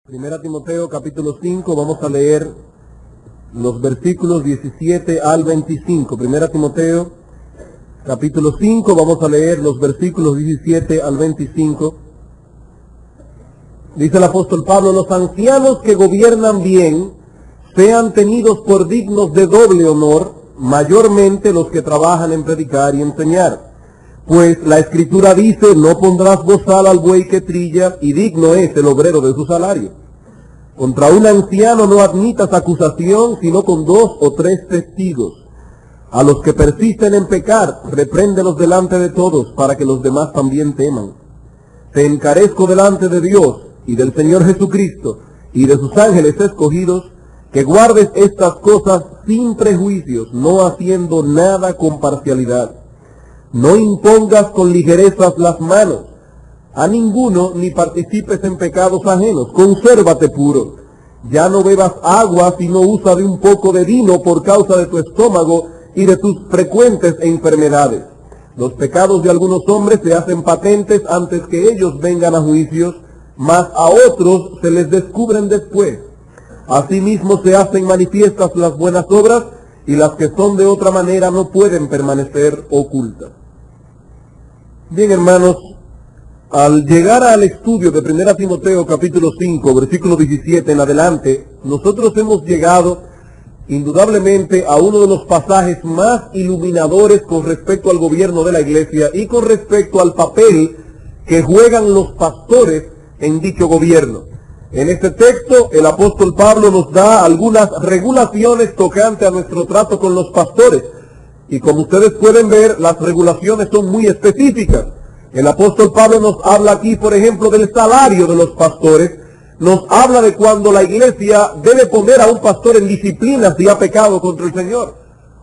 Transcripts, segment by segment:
Primera Timoteo capítulo 5, vamos a leer los versículos 17 al 25. Primera Timoteo capítulo 5, vamos a leer los versículos 17 al 25. Dice el apóstol Pablo: los ancianos que gobiernan bien sean tenidos por dignos de doble honor, mayormente los que trabajan en predicar y enseñar. Pues la Escritura dice: no pondrás bozal al buey que trilla, y digno es el obrero de su salario. Contra un anciano no admitas acusación, sino con 2 o 3 testigos. A los que persisten en pecar, repréndelos delante de todos, para que los demás también teman. Te encarezco delante de Dios y del Señor Jesucristo y de sus ángeles escogidos, que guardes estas cosas sin prejuicios, no haciendo nada con parcialidad. No impongas con ligerezas las manos a ninguno, ni participes en pecados ajenos. Consérvate puro. Ya no bebas agua, sino usa de un poco de vino por causa de tu estómago y de tus frecuentes enfermedades. Los pecados de algunos hombres se hacen patentes antes que ellos vengan a juicios, mas a otros se les descubren después. Asimismo se hacen manifiestas las buenas obras, y las que son de otra manera no pueden permanecer ocultas. Bien, hermanos, al llegar al estudio de 1 Timoteo capítulo 5, versículo 17 en adelante, nosotros hemos llegado indudablemente a uno de los pasajes más iluminadores con respecto al gobierno de la iglesia y con respecto al papel que juegan los pastores en dicho gobierno. En este texto, el apóstol Pablo nos da algunas regulaciones tocantes a nuestro trato con los pastores. Y como ustedes pueden ver, las regulaciones son muy específicas. El apóstol Pablo nos habla aquí, por ejemplo, del salario de los pastores. Nos habla de cuando la iglesia debe poner a un pastor en disciplina si ha pecado contra el Señor.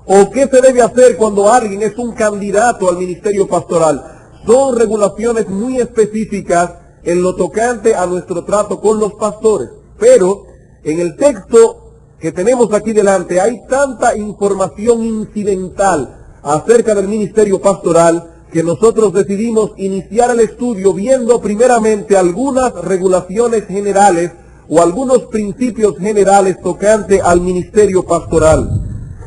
O qué se debe hacer cuando alguien es un candidato al ministerio pastoral. Son regulaciones muy específicas en lo tocante a nuestro trato con los pastores. Pero en el texto que tenemos aquí delante hay tanta información incidental acerca del ministerio pastoral que nosotros decidimos iniciar el estudio viendo primeramente algunas regulaciones generales o algunos principios generales tocante al ministerio pastoral.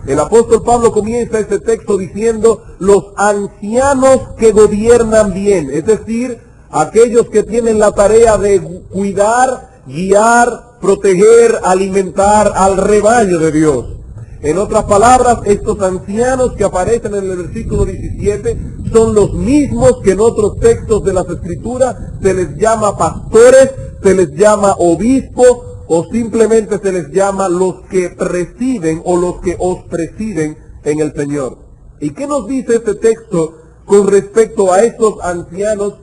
El apóstol Pablo comienza este texto diciendo: los ancianos que gobiernan bien, es decir, aquellos que tienen la tarea de cuidar, guiar, proteger, alimentar al rebaño de Dios. En otras palabras, estos ancianos que aparecen en el versículo 17 son los mismos que en otros textos de las Escrituras se les llama pastores, se les llama obispos o simplemente se les llama los que presiden o los que os presiden en el Señor. ¿Y qué nos dice este texto con respecto a estos ancianos,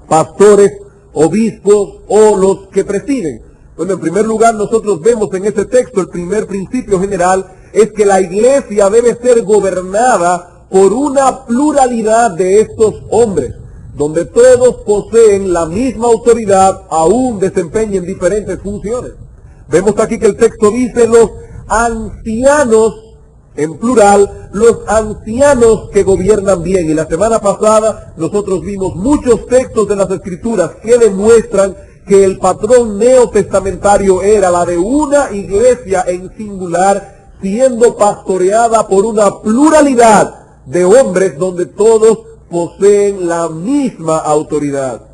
pastores, obispos o los que presiden? Bueno, en primer lugar, nosotros vemos en ese texto, el primer principio general es que la iglesia debe ser gobernada por una pluralidad de estos hombres, donde todos poseen la misma autoridad, aún desempeñen diferentes funciones. Vemos aquí que el texto dice: los ancianos, en plural, los ancianos que gobiernan bien. Y la semana pasada nosotros vimos muchos textos de las Escrituras que demuestran que el patrón neotestamentario era la de una iglesia en singular, siendo pastoreada por una pluralidad de hombres donde todos poseen la misma autoridad.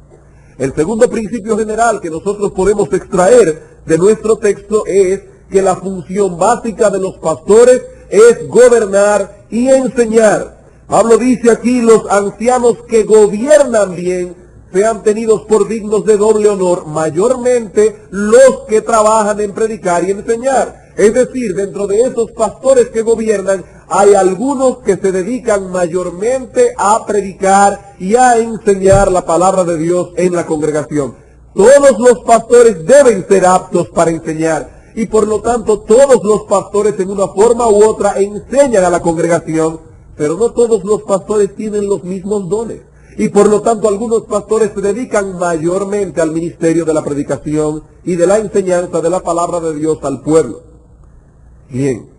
El segundo principio general que nosotros podemos extraer de nuestro texto es que la función básica de los pastores es gobernar y enseñar. Pablo dice aquí: los ancianos que gobiernan bien sean tenidos por dignos de doble honor, mayormente los que trabajan en predicar y enseñar. Es decir, dentro de esos pastores que gobiernan, hay algunos que se dedican mayormente a predicar y a enseñar la palabra de Dios en la congregación. Todos los pastores deben ser aptos para enseñar, y por lo tanto todos los pastores en una forma u otra enseñan a la congregación, pero no todos los pastores tienen los mismos dones. Y por lo tanto algunos pastores se dedican mayormente al ministerio de la predicación y de la enseñanza de la palabra de Dios al pueblo. Bien,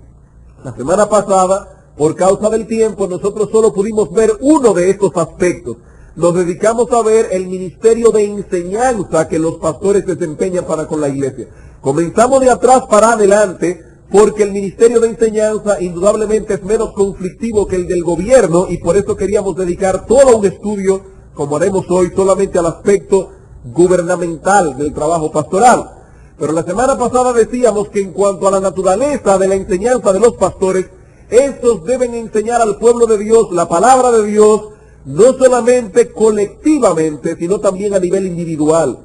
la semana pasada, por causa del tiempo, nosotros solo pudimos ver uno de estos aspectos. nos dedicamos a ver el ministerio de enseñanza que los pastores desempeñan para con la iglesia. Comenzamos de atrás para adelante porque el ministerio de enseñanza indudablemente es menos conflictivo que el del gobierno y por eso queríamos dedicar todo un estudio, como haremos hoy, solamente al aspecto gubernamental del trabajo pastoral. Pero la semana pasada decíamos que en cuanto a la naturaleza de la enseñanza de los pastores, estos deben enseñar al pueblo de Dios la palabra de Dios, no solamente colectivamente, sino también a nivel individual.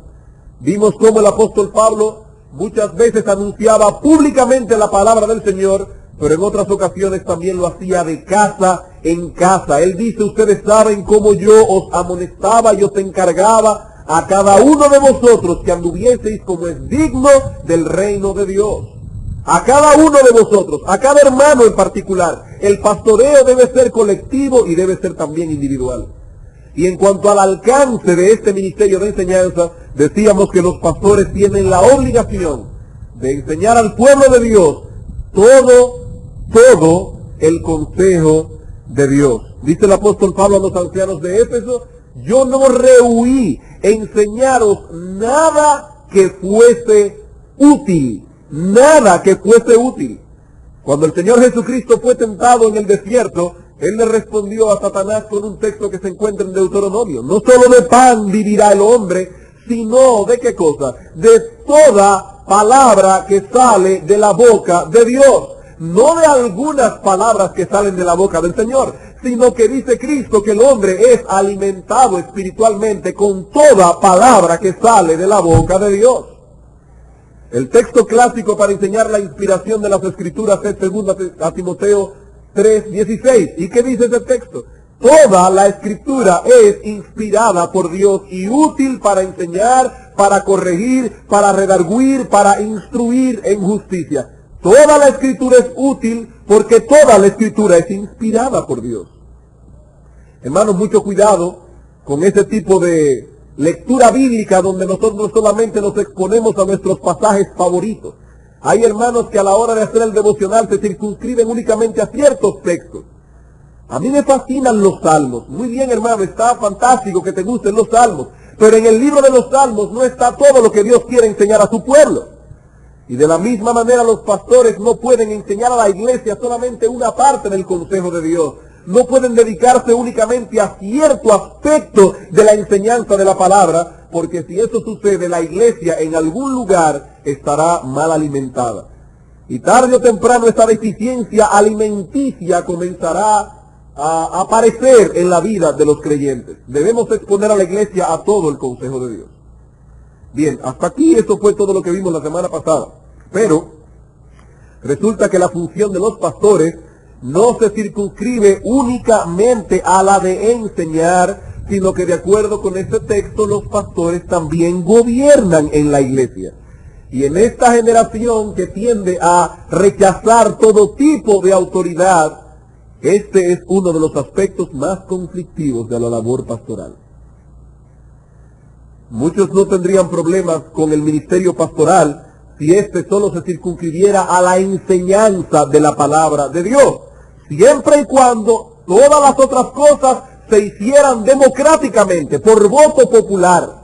Vimos cómo el apóstol Pablo muchas veces anunciaba públicamente la palabra del Señor, pero en otras ocasiones también lo hacía de casa en casa. Él dice, ustedes saben cómo yo os amonestaba y os encargaba a cada uno de vosotros que anduvieseis como es digno del reino de Dios. A cada uno de vosotros, a cada hermano en particular. El pastoreo debe ser colectivo y debe ser también individual. Y en cuanto al alcance de este ministerio de enseñanza, decíamos que los pastores tienen la obligación de enseñar al pueblo de Dios todo el consejo de Dios. Dice el apóstol Pablo a los ancianos de Éfeso, yo no rehuí enseñaros nada que fuese útil, nada que fuese útil. Cuando el Señor Jesucristo fue tentado en el desierto, Él le respondió a Satanás con un texto que se encuentra en Deuteronomio. No solo de pan vivirá el hombre, sino ¿de qué cosa? De toda palabra que sale de la boca de Dios. No de algunas palabras que salen de la boca del Señor, sino que dice Cristo que el hombre es alimentado espiritualmente con toda palabra que sale de la boca de Dios. El texto clásico para enseñar la inspiración de las Escrituras es 2 Timoteo 3:16. ¿Y qué dice ese texto? Toda la Escritura es inspirada por Dios y útil para enseñar, para corregir, para redarguir, para instruir en justicia. Toda la Escritura es útil porque toda la Escritura es inspirada por Dios. Hermanos, mucho cuidado con ese tipo de lectura bíblica donde nosotros solamente nos exponemos a nuestros pasajes favoritos. Hay hermanos que a la hora de hacer el devocional se circunscriben únicamente a ciertos textos. A mí me fascinan los salmos. Muy bien, hermano, está fantástico que te gusten los salmos. Pero en el libro de los salmos no está todo lo que Dios quiere enseñar a su pueblo. Y de la misma manera los pastores no pueden enseñar a la iglesia solamente una parte del consejo de Dios. No pueden dedicarse únicamente a cierto aspecto de la enseñanza de la palabra, porque si eso sucede, la iglesia en algún lugar estará mal alimentada. Y tarde o temprano esta deficiencia alimenticia comenzará a aparecer en la vida de los creyentes. Debemos exponer a la iglesia a todo el consejo de Dios. Bien, hasta aquí eso fue todo lo que vimos la semana pasada. Pero resulta que la función de los pastores no se circunscribe únicamente a la de enseñar, sino que de acuerdo con este texto los pastores también gobiernan en la iglesia. Y en esta generación que tiende a rechazar todo tipo de autoridad, este es uno de los aspectos más conflictivos de la labor pastoral. Muchos no tendrían problemas con el ministerio pastoral si éste solo se circunscribiera a la enseñanza de la palabra de Dios, siempre y cuando todas las otras cosas se hicieran democráticamente, por voto popular.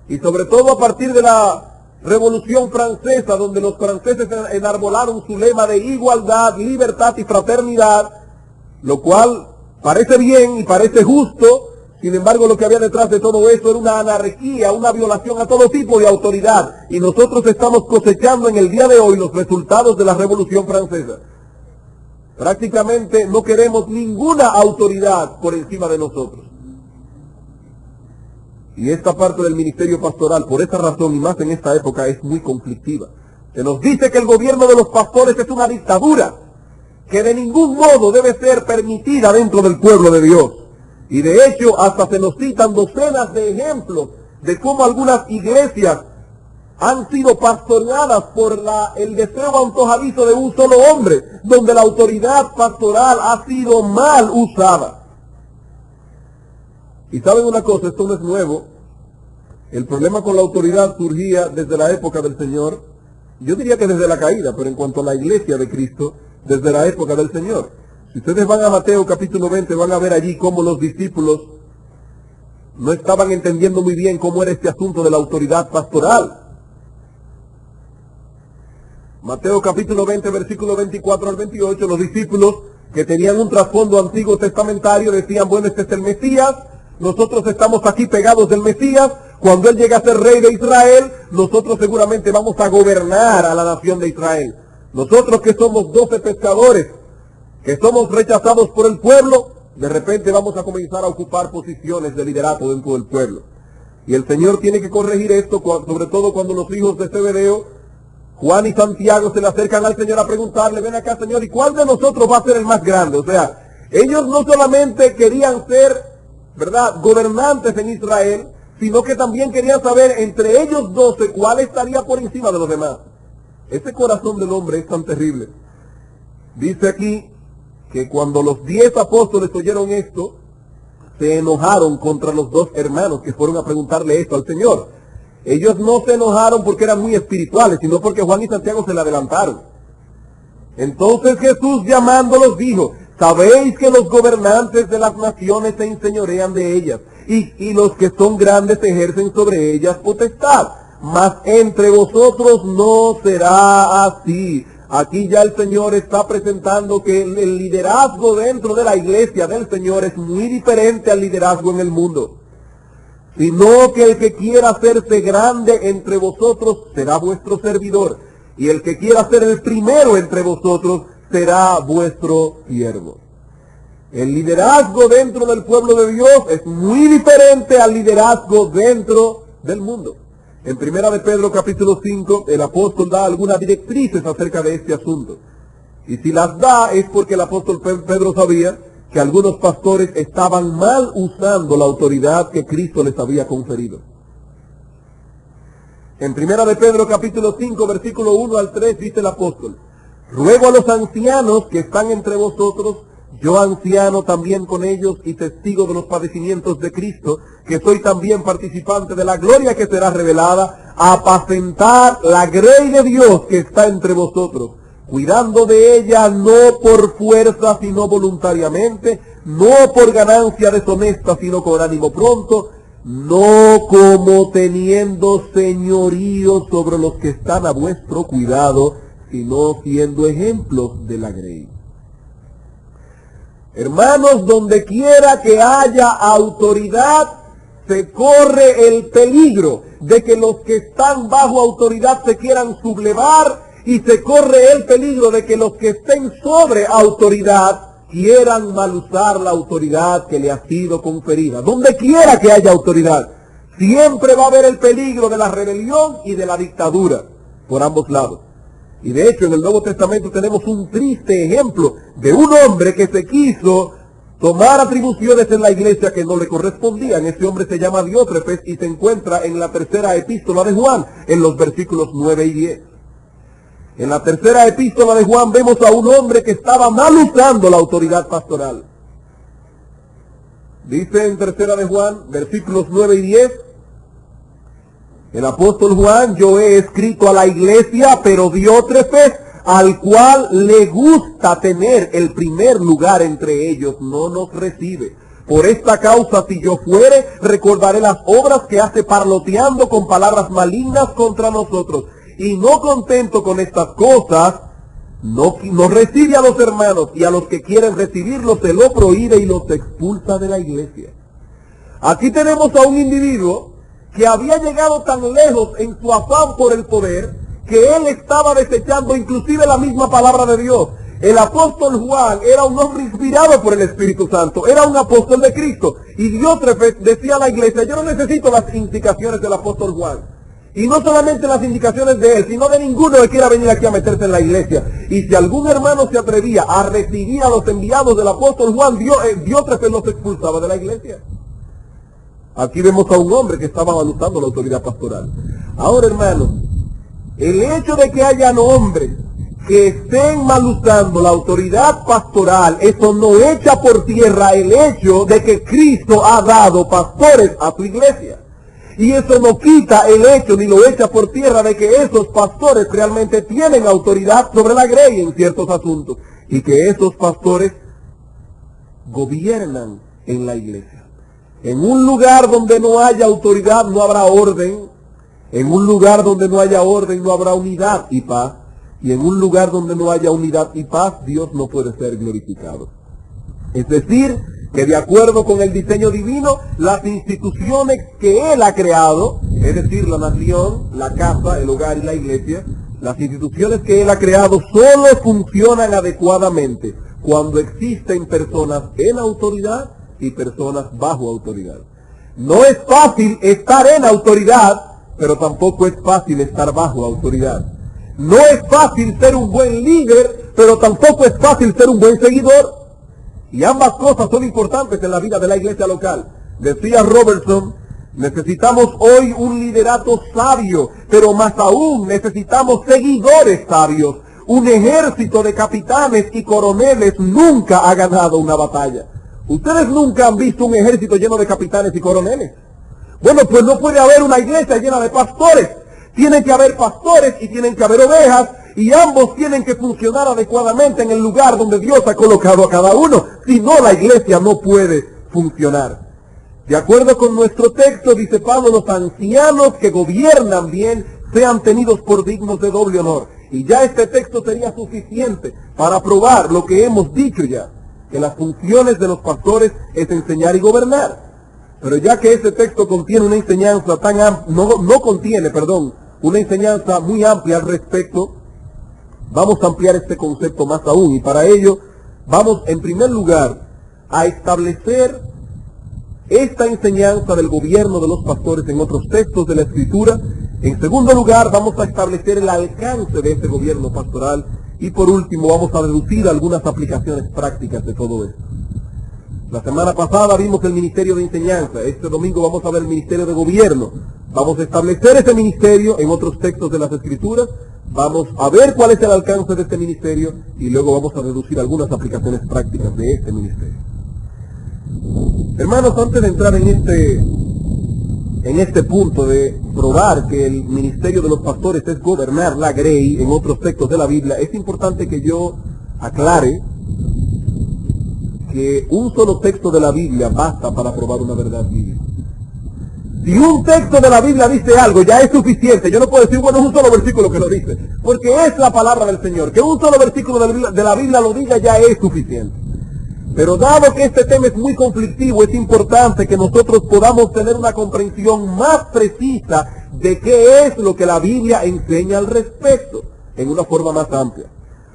Y sobre todo a partir de la Revolución Francesa, donde los franceses enarbolaron su lema de igualdad, libertad y fraternidad, lo cual parece bien y parece justo. Sin embargo, lo que había detrás de todo eso era una anarquía, una violación a todo tipo de autoridad. Y nosotros estamos cosechando en el día de hoy los resultados de la Revolución Francesa. Prácticamente no queremos ninguna autoridad por encima de nosotros. Y esta parte del ministerio pastoral, por esa razón y más en esta época, es muy conflictiva. Se nos dice que el gobierno de los pastores es una dictadura, que de ningún modo debe ser permitida dentro del pueblo de Dios. Y de hecho, hasta se nos citan docenas de ejemplos de cómo algunas iglesias han sido pastoreadas por el deseo antojadizo de un solo hombre, donde la autoridad pastoral ha sido mal usada. Y saben una cosa, esto no es nuevo. El problema con la autoridad surgía desde la época del Señor, yo diría que desde la caída, pero en cuanto a la iglesia de Cristo, desde la época del Señor. Si ustedes van a Mateo capítulo 20, van a ver allí cómo los discípulos no estaban entendiendo muy bien cómo era este asunto de la autoridad pastoral. Mateo capítulo 20, versículo 24 al 28, los discípulos que tenían un trasfondo antiguo testamentario decían, bueno, este es el Mesías, nosotros estamos aquí pegados del Mesías, cuando Él llegue a ser rey de Israel, nosotros seguramente vamos a gobernar a la nación de Israel. Nosotros que somos 12 pescadores, que somos rechazados por el pueblo, de repente vamos a comenzar a ocupar posiciones de liderato dentro del pueblo. Y el Señor tiene que corregir esto, sobre todo cuando los hijos de Zebedeo, Juan y Santiago, se le acercan al Señor a preguntarle, ven acá, Señor, ¿y cuál de nosotros va a ser el más grande? O sea, ellos no solamente querían ser, ¿verdad?, gobernantes en Israel, sino que también querían saber entre ellos 12 cuál estaría por encima de los demás. Ese corazón del hombre es tan terrible. Dice aquí que cuando los 10 apóstoles oyeron esto, se enojaron contra los 2 hermanos que fueron a preguntarle esto al Señor. Ellos no se enojaron porque eran muy espirituales, sino porque Juan y Santiago se le adelantaron. Entonces Jesús llamándolos dijo, sabéis que los gobernantes de las naciones se enseñorean de ellas, y los que son grandes ejercen sobre ellas potestad. Mas entre vosotros no será así. Aquí ya el Señor está presentando que el liderazgo dentro de la iglesia del Señor es muy diferente al liderazgo en el mundo. Sino que el que quiera hacerse grande entre vosotros será vuestro servidor, y el que quiera ser el primero entre vosotros será vuestro siervo. El liderazgo dentro del pueblo de Dios es muy diferente al liderazgo dentro del mundo. En Primera de Pedro capítulo 5, el apóstol da algunas directrices acerca de este asunto. Y si las da es porque el apóstol Pedro sabía que algunos pastores estaban mal usando la autoridad que Cristo les había conferido. En Primera de Pedro capítulo 5, versículo 1 al 3, dice el apóstol, ruego a los ancianos que están entre vosotros, yo anciano también con ellos y testigo de los padecimientos de Cristo, que soy también participante de la gloria que será revelada, a apacentar la grey de Dios que está entre vosotros, cuidando de ella no por fuerza sino voluntariamente, no por ganancia deshonesta sino con ánimo pronto, no como teniendo señorío sobre los que están a vuestro cuidado, sino siendo ejemplos de la grey. Hermanos, donde quiera que haya autoridad, se corre el peligro de que los que están bajo autoridad se quieran sublevar, y se corre el peligro de que los que estén sobre autoridad quieran mal usar la autoridad que le ha sido conferida. Donde quiera que haya autoridad, siempre va a haber el peligro de la rebelión y de la dictadura por ambos lados. Y de hecho en el Nuevo Testamento tenemos un triste ejemplo de un hombre que se quiso tomar atribuciones en la iglesia que no le correspondían. Ese hombre se llama Diótrefes y se encuentra en la tercera epístola de Juan, en los versículos 9 y 10. En la tercera epístola de Juan vemos a un hombre que estaba mal usando la autoridad pastoral. Dice en tercera de Juan, versículos 9 y 10, el apóstol Juan, yo he escrito a la iglesia, pero Diótrefes, al cual le gusta tener el primer lugar entre ellos, no nos recibe. Por esta causa, si yo fuere, recordaré las obras que hace parloteando con palabras malignas contra nosotros. Y no contento con estas cosas, no recibe a los hermanos, y a los que quieren recibirlos se lo prohíbe y los expulsa de la iglesia. Aquí tenemos a un individuo que había llegado tan lejos en su afán por el poder, que él estaba desechando inclusive la misma palabra de Dios. El apóstol Juan era un hombre inspirado por el Espíritu Santo, era un apóstol de Cristo. Y Diótrefes decía a la iglesia, yo no necesito las indicaciones del apóstol Juan. Y no solamente las indicaciones de él, sino de ninguno que quiera venir aquí a meterse en la iglesia. Y si algún hermano se atrevía a recibir a los enviados del apóstol Juan, Diótrefes los expulsaba de la iglesia. Aquí vemos a un hombre que estaba mal usando la autoridad pastoral. Ahora, hermanos, el hecho de que hayan hombres que estén mal usando la autoridad pastoral, eso no echa por tierra el hecho de que Cristo ha dado pastores a su iglesia. Y eso no quita el hecho ni lo echa por tierra de que esos pastores realmente tienen autoridad sobre la grey en ciertos asuntos. Y que esos pastores gobiernan en la iglesia. En un lugar donde no haya autoridad no habrá orden. En un lugar donde no haya orden no habrá unidad y paz. Y en un lugar donde no haya unidad y paz, Dios no puede ser glorificado. Es decir, que de acuerdo con el diseño divino, las instituciones que Él ha creado, es decir, la nación, la casa, el hogar y la iglesia, las instituciones que Él ha creado solo funcionan adecuadamente cuando existen personas en autoridad y personas bajo autoridad. No es fácil estar en autoridad, pero tampoco es fácil estar bajo autoridad. No es fácil ser un buen líder, pero tampoco es fácil ser un buen seguidor. Y ambas cosas son importantes en la vida de la iglesia local. Decía Robertson, necesitamos hoy un liderato sabio, pero más aún necesitamos seguidores sabios. Un ejército de capitanes y coroneles nunca ha ganado una batalla. ¿Ustedes nunca han visto un ejército lleno de capitanes y coroneles? Bueno, pues no puede haber una iglesia llena de pastores. Tienen que haber pastores y tienen que haber ovejas, y ambos tienen que funcionar adecuadamente en el lugar donde Dios ha colocado a cada uno. Si no, la iglesia no puede funcionar. De acuerdo con nuestro texto, dice Pablo, los ancianos que gobiernan bien sean tenidos por dignos de doble honor. Y ya este texto sería suficiente para probar lo que hemos dicho ya, que las funciones de los pastores es enseñar y gobernar. Pero ya que este texto contiene una enseñanza no contiene una enseñanza muy amplia al respecto, vamos a ampliar este concepto más aún, y para ello vamos en primer lugar a establecer esta enseñanza del gobierno de los pastores en otros textos de la Escritura. En segundo lugar, vamos a establecer el alcance de este gobierno pastoral, y por último vamos a deducir algunas aplicaciones prácticas de todo esto. La semana pasada vimos el ministerio de enseñanza. Este domingo vamos a ver el ministerio de gobierno. Vamos a establecer ese ministerio en otros textos de las Escrituras. Vamos a ver cuál es el alcance de este ministerio y luego vamos a deducir algunas aplicaciones prácticas de este ministerio. Hermanos, antes de entrar en este punto de probar que el ministerio de los pastores es gobernar la grey en otros textos de la Biblia, es importante que yo aclare que un solo texto de la Biblia basta para probar una verdad bíblica. Si un texto de la Biblia dice algo, ya es suficiente. Yo no puedo decir, bueno, es un solo versículo que lo dice, porque es la palabra del Señor. Que un solo versículo de la Biblia lo diga ya es suficiente. Pero dado que este tema es muy conflictivo, es importante que nosotros podamos tener una comprensión más precisa de qué es lo que la Biblia enseña al respecto, en una forma más amplia.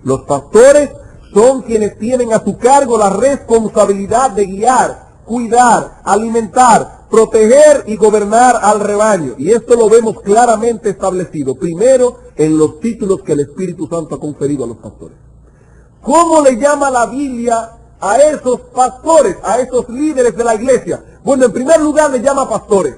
Los pastores son quienes tienen a su cargo la responsabilidad de guiar, cuidar, alimentar, proteger y gobernar al rebaño. Y esto lo vemos claramente establecido, primero en los títulos que el Espíritu Santo ha conferido a los pastores. ¿Cómo le llama la Biblia a esos pastores, a esos líderes de la iglesia? Bueno, en primer lugar le llama pastores.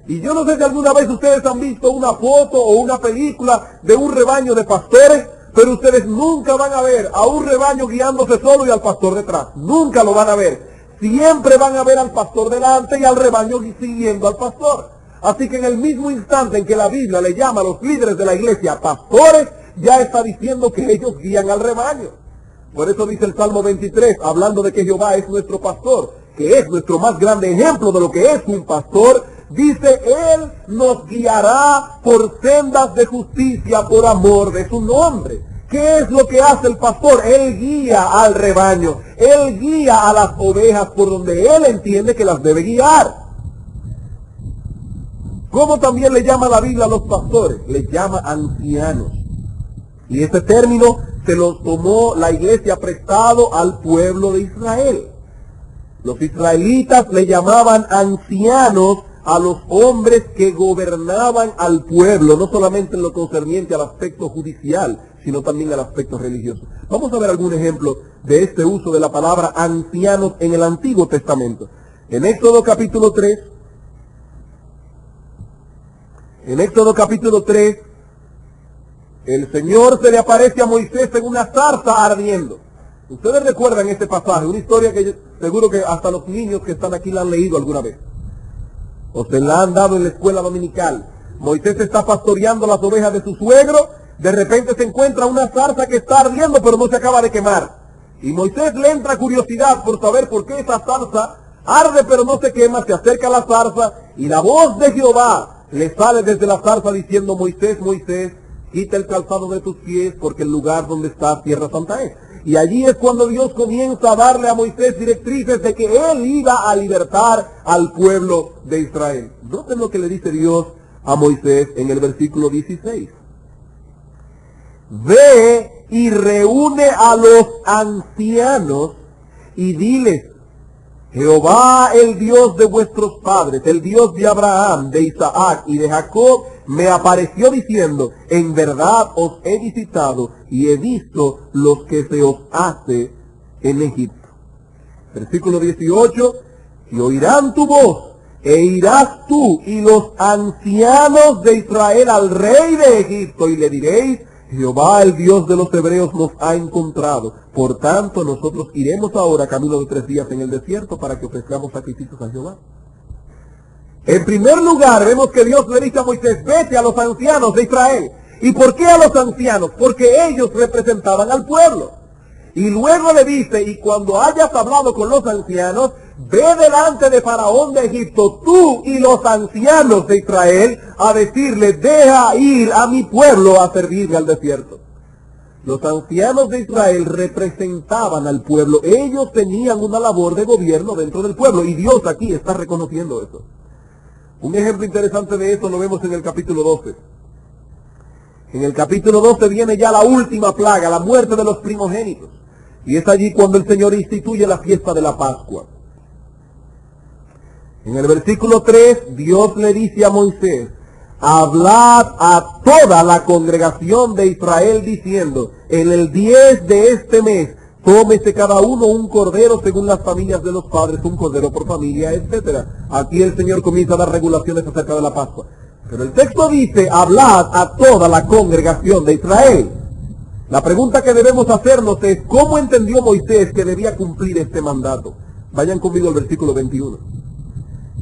Y yo no sé si alguna vez ustedes han visto una foto o una película de un rebaño de pastores, pero ustedes nunca van a ver a un rebaño guiándose solo y al pastor detrás. Nunca lo van a ver. Siempre van a ver al pastor delante y al rebaño siguiendo al pastor. Así que en el mismo instante en que la Biblia le llama a los líderes de la iglesia pastores, ya está diciendo que ellos guían al rebaño. Por eso dice el Salmo 23, hablando de que Jehová es nuestro pastor, que es nuestro más grande ejemplo de lo que es un pastor, dice, Él nos guiará por sendas de justicia por amor de su nombre. ¿Qué es lo que hace el pastor? Él guía al rebaño, Él guía a las ovejas por donde Él entiende que las debe guiar. ¿Cómo también le llama la Biblia a los pastores? Les llama ancianos. Y ese término se lo tomó la iglesia prestado al pueblo de Israel. Los israelitas le llamaban ancianos a los hombres que gobernaban al pueblo, no solamente en lo concerniente al aspecto judicial, sino también al aspecto religioso. Vamos a ver algún ejemplo de este uso de la palabra ancianos en el Antiguo Testamento. En Éxodo capítulo 3, el Señor se le aparece a Moisés en una zarza ardiendo. Ustedes recuerdan este pasaje, una historia que seguro que hasta los niños que están aquí la han leído alguna vez, o se la han dado en la escuela dominical. Moisés está pastoreando las ovejas de su suegro, de repente se encuentra una zarza que está ardiendo pero no se acaba de quemar. Y Moisés le entra curiosidad por saber por qué esa zarza arde pero no se quema, se acerca a la zarza, y la voz de Jehová le sale desde la zarza diciendo: Moisés, Moisés, quita el calzado de tus pies, porque el lugar donde estás tierra santa es. Y allí es cuando Dios comienza a darle a Moisés directrices de que él iba a libertar al pueblo de Israel. Noten lo que le dice Dios a Moisés en el versículo 16. Ve y reúne a los ancianos y diles: Jehová, el Dios de vuestros padres, el Dios de Abraham, de Isaac y de Jacob, me apareció diciendo: en verdad os he visitado y he visto los que se os hace en Egipto. Versículo 18, y oirán tu voz, e irás tú y los ancianos de Israel al rey de Egipto, y le diréis: Jehová, el Dios de los hebreos, nos ha encontrado. Por tanto, nosotros iremos ahora camino de 3 días en el desierto para que ofrezcamos sacrificios a Jehová. En primer lugar, vemos que Dios le dice a Moisés: vete a los ancianos de Israel. ¿Y por qué a los ancianos? Porque ellos representaban al pueblo. Y luego le dice: y cuando hayas hablado con los ancianos, ve delante de Faraón de Egipto, tú y los ancianos de Israel, a decirle: deja ir a mi pueblo a servirme al desierto. Los ancianos de Israel representaban al pueblo. Ellos tenían una labor de gobierno dentro del pueblo, y Dios aquí está reconociendo eso. Un ejemplo interesante de eso lo vemos en el capítulo 12. En el capítulo 12 viene ya la última plaga, la muerte de los primogénitos. Y es allí cuando el Señor instituye la fiesta de la Pascua. En el versículo 3, Dios le dice a Moisés: hablad a toda la congregación de Israel diciendo: en el 10 de este mes, tómese cada uno un cordero según las familias de los padres, un cordero por familia, etcétera. Aquí el Señor comienza a dar regulaciones acerca de la Pascua. Pero el texto dice: hablad a toda la congregación de Israel. La pregunta que debemos hacernos es: ¿cómo entendió Moisés que debía cumplir este mandato? Vayan conmigo al versículo 21.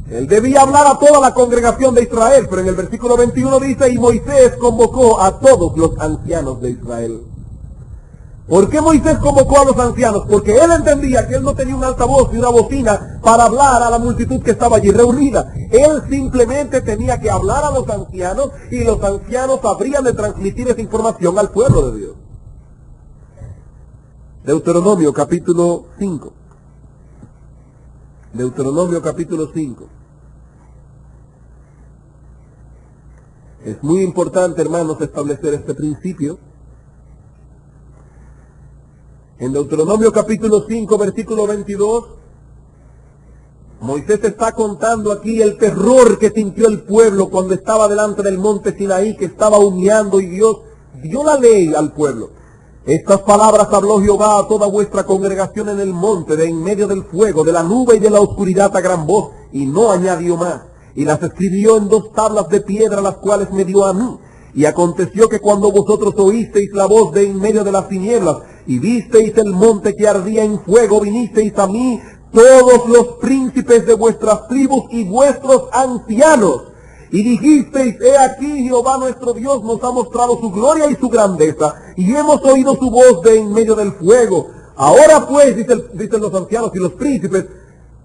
Él debía hablar a toda la congregación de Israel, pero en el versículo 21 dice: y Moisés convocó a todos los ancianos de Israel. ¿Por qué Moisés convocó a los ancianos? Porque él entendía que él no tenía un altavoz y una bocina para hablar a la multitud que estaba allí reunida. Él simplemente tenía que hablar a los ancianos, y los ancianos habrían de transmitir esa información al pueblo de Dios. Deuteronomio capítulo 5. Deuteronomio capítulo 5. Es muy importante, hermanos, establecer este principio. En Deuteronomio capítulo 5, versículo 22, Moisés está contando aquí el terror que sintió el pueblo cuando estaba delante del monte Sinaí, que estaba humeando, y Dios dio la ley al pueblo. Estas palabras habló Jehová a toda vuestra congregación en el monte, de en medio del fuego, de la nube y de la oscuridad a gran voz, y no añadió más. Y las escribió en 2 tablas de piedra, las cuales me dio a mí. Y aconteció que cuando vosotros oísteis la voz de en medio de las tinieblas, y visteis el monte que ardía en fuego, vinisteis a mí todos los príncipes de vuestras tribus y vuestros ancianos, y dijisteis: he aquí Jehová nuestro Dios nos ha mostrado su gloria y su grandeza, y hemos oído su voz de en medio del fuego. Ahora pues, dicen los ancianos y los príncipes,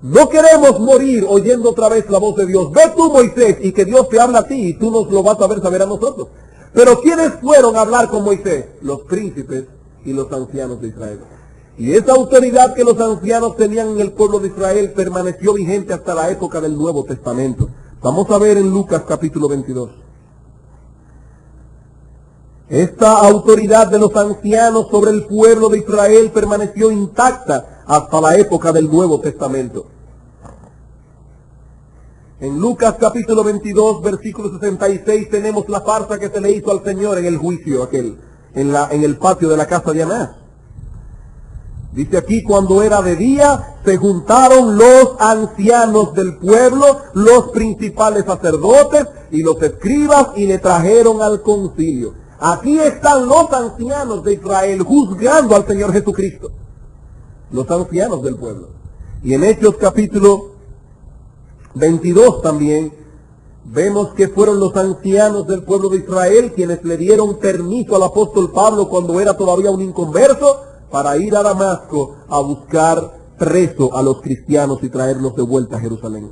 no queremos morir oyendo otra vez la voz de Dios. Ve tú, Moisés, y que Dios te habla a ti, y tú nos lo vas a ver saber a nosotros. Pero ¿quiénes fueron a hablar con Moisés? Los príncipes y los ancianos de Israel. Y esa autoridad que los ancianos tenían en el pueblo de Israel permaneció vigente hasta la época del Nuevo Testamento. Vamos a ver en Lucas capítulo 22. Esta autoridad de los ancianos sobre el pueblo de Israel permaneció intacta hasta la época del Nuevo Testamento. En Lucas capítulo 22, versículo 66, tenemos la farsa que se le hizo al Señor en el juicio aquel, en el patio de la casa de Anás. Dice aquí: cuando era de día, se juntaron los ancianos del pueblo, los principales sacerdotes y los escribas, y le trajeron al concilio. Aquí están los ancianos de Israel juzgando al Señor Jesucristo. Los ancianos del pueblo. Y en Hechos capítulo 22 también vemos que fueron los ancianos del pueblo de Israel quienes le dieron permiso al apóstol Pablo, cuando era todavía un inconverso, para ir a Damasco a buscar preso a los cristianos y traerlos de vuelta a Jerusalén.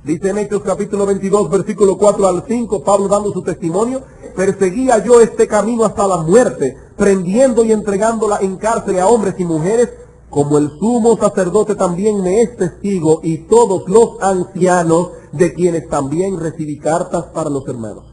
Dice en Hechos capítulo 22, versículo 4 al 5, Pablo dando su testimonio: perseguía yo este camino hasta la muerte, prendiendo y entregándola en cárcel a hombres y mujeres, como el sumo sacerdote también me es testigo, y todos los ancianos, de quienes también recibí cartas para los hermanos.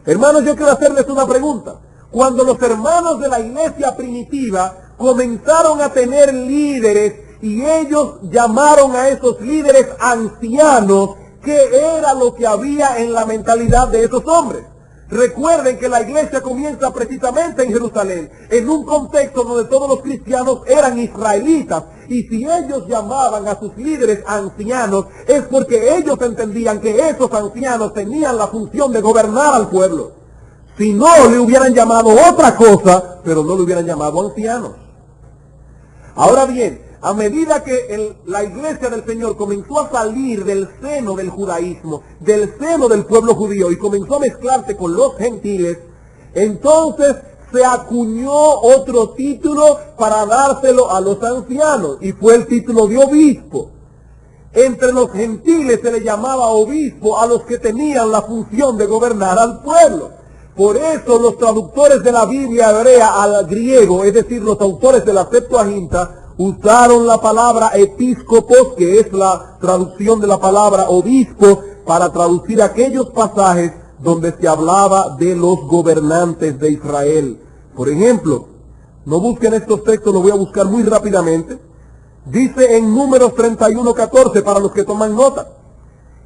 Hermanos, yo quiero hacerles una pregunta. Cuando los hermanos de la iglesia primitiva comenzaron a tener líderes, y ellos llamaron a esos líderes ancianos, ¿qué era lo que había en la mentalidad de esos hombres? Recuerden que la iglesia comienza precisamente en Jerusalén, en un contexto donde todos los cristianos eran israelitas, y si ellos llamaban a sus líderes ancianos, es porque ellos entendían que esos ancianos tenían la función de gobernar al pueblo. Si no, le hubieran llamado otra cosa, pero no le hubieran llamado ancianos. Ahora bien, a medida que la iglesia del Señor comenzó a salir del seno del judaísmo, del seno del pueblo judío, y comenzó a mezclarse con los gentiles, entonces se acuñó otro título para dárselo a los ancianos, y fue el título de obispo. Entre los gentiles se le llamaba obispo a los que tenían la función de gobernar al pueblo. Por eso los traductores de la Biblia hebrea al griego, es decir, los autores de la Septuaginta, usaron la palabra episcopos, que es la traducción de la palabra obispo, para traducir aquellos pasajes donde se hablaba de los gobernantes de Israel. Por ejemplo, no busquen estos textos, los voy a buscar muy rápidamente. Dice en Números 31:14, para los que toman nota: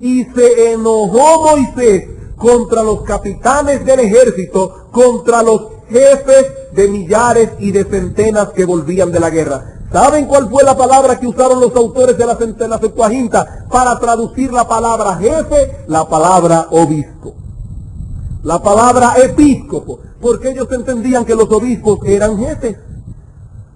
y se enojó Moisés contra los capitanes del ejército, contra los jefes de millares y de centenas que volvían de la guerra. ¿Saben cuál fue la palabra que usaron los autores de la Septuaginta para traducir la palabra jefe? La palabra obispo. La palabra episcopo, porque ellos entendían que los obispos eran jefes.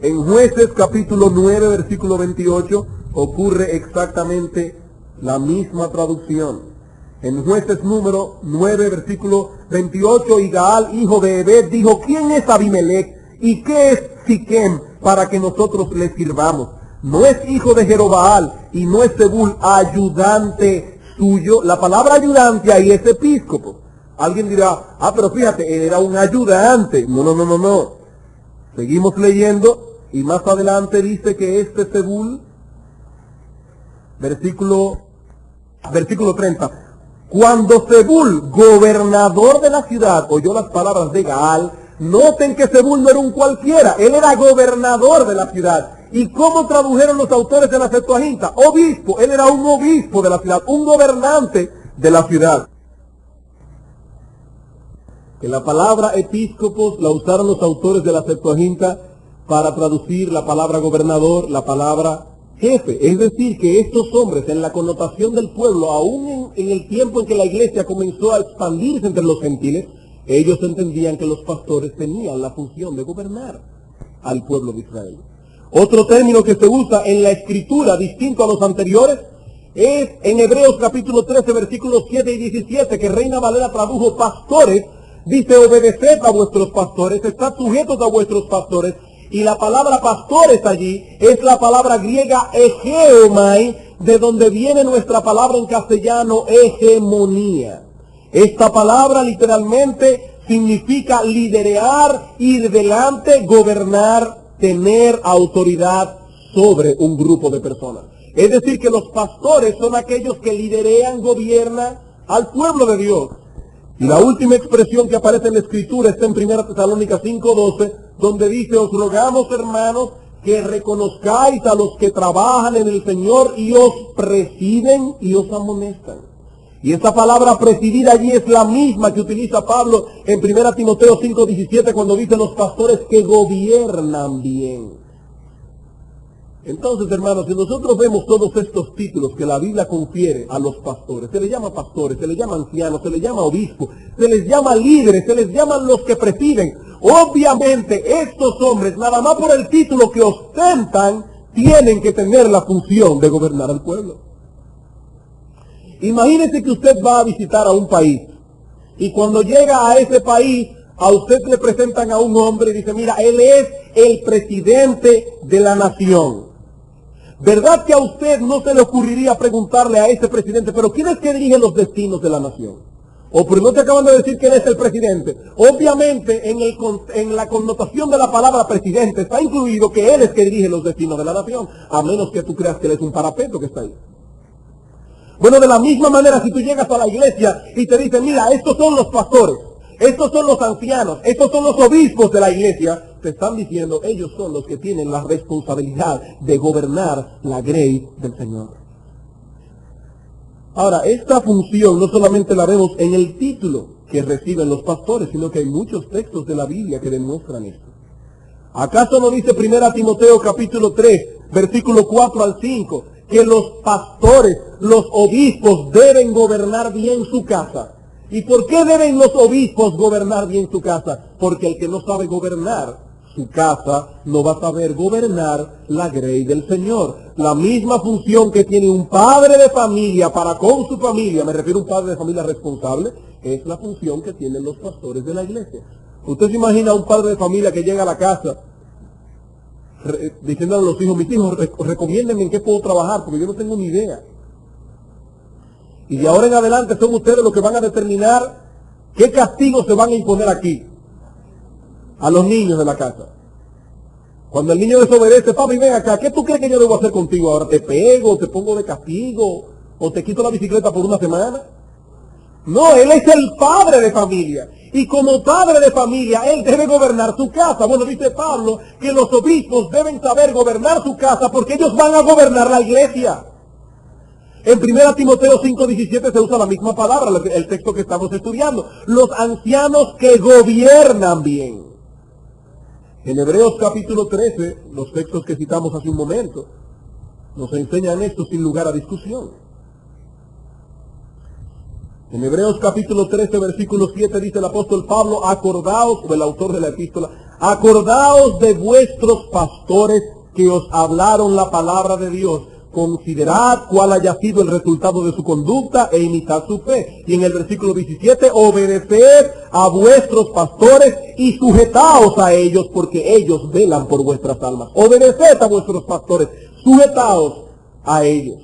En Jueces capítulo 9, versículo 28, ocurre exactamente la misma traducción. En Jueces número 9, versículo 28, y Gaal, hijo de Ebed, dijo: ¿quién es Abimelech y qué es Siquem para que nosotros le sirvamos? No es hijo de Jerobaal y no es Zebul ayudante suyo. La palabra ayudante ahí es episcopo. Alguien dirá: pero fíjate, él era un ayudante. No. Seguimos leyendo y más adelante dice que este Zebul, versículo 30, cuando Zebul, gobernador de la ciudad, oyó las palabras de Gaal, noten que Zebul no era un cualquiera, él era gobernador de la ciudad. ¿Y cómo tradujeron los autores de la Septuaginta? Obispo, él era un obispo de la ciudad, un gobernante de la ciudad. Que la palabra episcopos la usaron los autores de la Septuaginta para traducir la palabra gobernador, la palabra jefe. Es decir, que estos hombres, en la connotación del pueblo, aún en el tiempo en que la iglesia comenzó a expandirse entre los gentiles, ellos entendían que los pastores tenían la función de gobernar al pueblo de Israel. Otro término que se usa en la escritura, distinto a los anteriores, es en Hebreos capítulo 13, versículos 7 y 17, que Reina Valera tradujo pastores. Dice: obedeced a vuestros pastores, estad sujetos a vuestros pastores. Y la palabra pastores allí es la palabra griega hegeomai, de donde viene nuestra palabra en castellano hegemonía. Esta palabra literalmente significa liderear, ir delante, gobernar, tener autoridad sobre un grupo de personas. Es decir, que los pastores son aquellos que liderean, gobiernan al pueblo de Dios. Y la última expresión que aparece en la Escritura está en 1 Tesalónicas 5:12, donde dice: os rogamos, hermanos, que reconozcáis a los que trabajan en el Señor y os presiden y os amonestan. Y esa palabra presidir allí es la misma que utiliza Pablo en 1 Timoteo 5:17, cuando dice: los pastores que gobiernan bien. Entonces, hermanos, si nosotros vemos todos estos títulos que la Biblia confiere a los pastores, se les llama pastores, se les llama ancianos, se les llama obispos, se les llama líderes, se les llaman los que presiden. Obviamente, estos hombres, nada más por el título que ostentan, tienen que tener la función de gobernar al pueblo. Imagínese que usted va a visitar a un país, y cuando llega a ese país, a usted le presentan a un hombre y dice: mira, él es el presidente de la nación. ¿Verdad que a usted no se le ocurriría preguntarle a ese presidente, pero quién es que dirige los destinos de la nación? O pero no te acaban de decir que él es el presidente. Obviamente en la connotación de la palabra presidente está incluido que él es que dirige los destinos de la nación, a menos que tú creas que él es un parapeto que está ahí. Bueno, de la misma manera, si tú llegas a la iglesia y te dicen, mira, estos son los pastores, estos son los ancianos, estos son los obispos de la iglesia, te están diciendo, ellos son los que tienen la responsabilidad de gobernar la grey del Señor. Ahora, esta función no solamente la vemos en el título que reciben los pastores, sino que hay muchos textos de la Biblia que demuestran esto. ¿Acaso no dice 1 Timoteo capítulo 3, versículo 4 al 5, que los pastores, los obispos deben gobernar bien su casa? ¿Y por qué deben los obispos gobernar bien su casa? Porque el que no sabe gobernar su casa no va a saber gobernar la grey del Señor. La misma función que tiene un padre de familia para con su familia, me refiero a un padre de familia responsable, es la función que tienen los pastores de la iglesia. Usted se imagina a un padre de familia que llega a la casa diciendo a los hijos, mis hijos, recomiéndenme en qué puedo trabajar, porque yo no tengo ni idea. Y de ahora en adelante son ustedes los que van a determinar qué castigos se van a imponer aquí a los niños de la casa. Cuando el niño desobedece, papi, ven acá, ¿qué tú crees que yo debo hacer contigo ahora? ¿Te pego, te pongo de castigo, o te quito la bicicleta por una semana? No, él es el padre de familia. Y como padre de familia, él debe gobernar su casa. Bueno, dice Pablo que los obispos deben saber gobernar su casa porque ellos van a gobernar la iglesia. En 1 Timoteo 5:17 se usa la misma palabra, el texto que estamos estudiando. Los ancianos que gobiernan bien. En Hebreos capítulo 13, los textos que citamos hace un momento, nos enseñan esto sin lugar a discusión. En Hebreos capítulo 13, versículo 7 dice el apóstol Pablo, acordaos, o el autor de la epístola, acordaos de vuestros pastores que os hablaron la palabra de Dios. Considerad cuál haya sido el resultado de su conducta e imitad su fe. Y en el versículo 17, obedeced a vuestros pastores y sujetaos a ellos porque ellos velan por vuestras almas. Obedeced a vuestros pastores, sujetaos a ellos.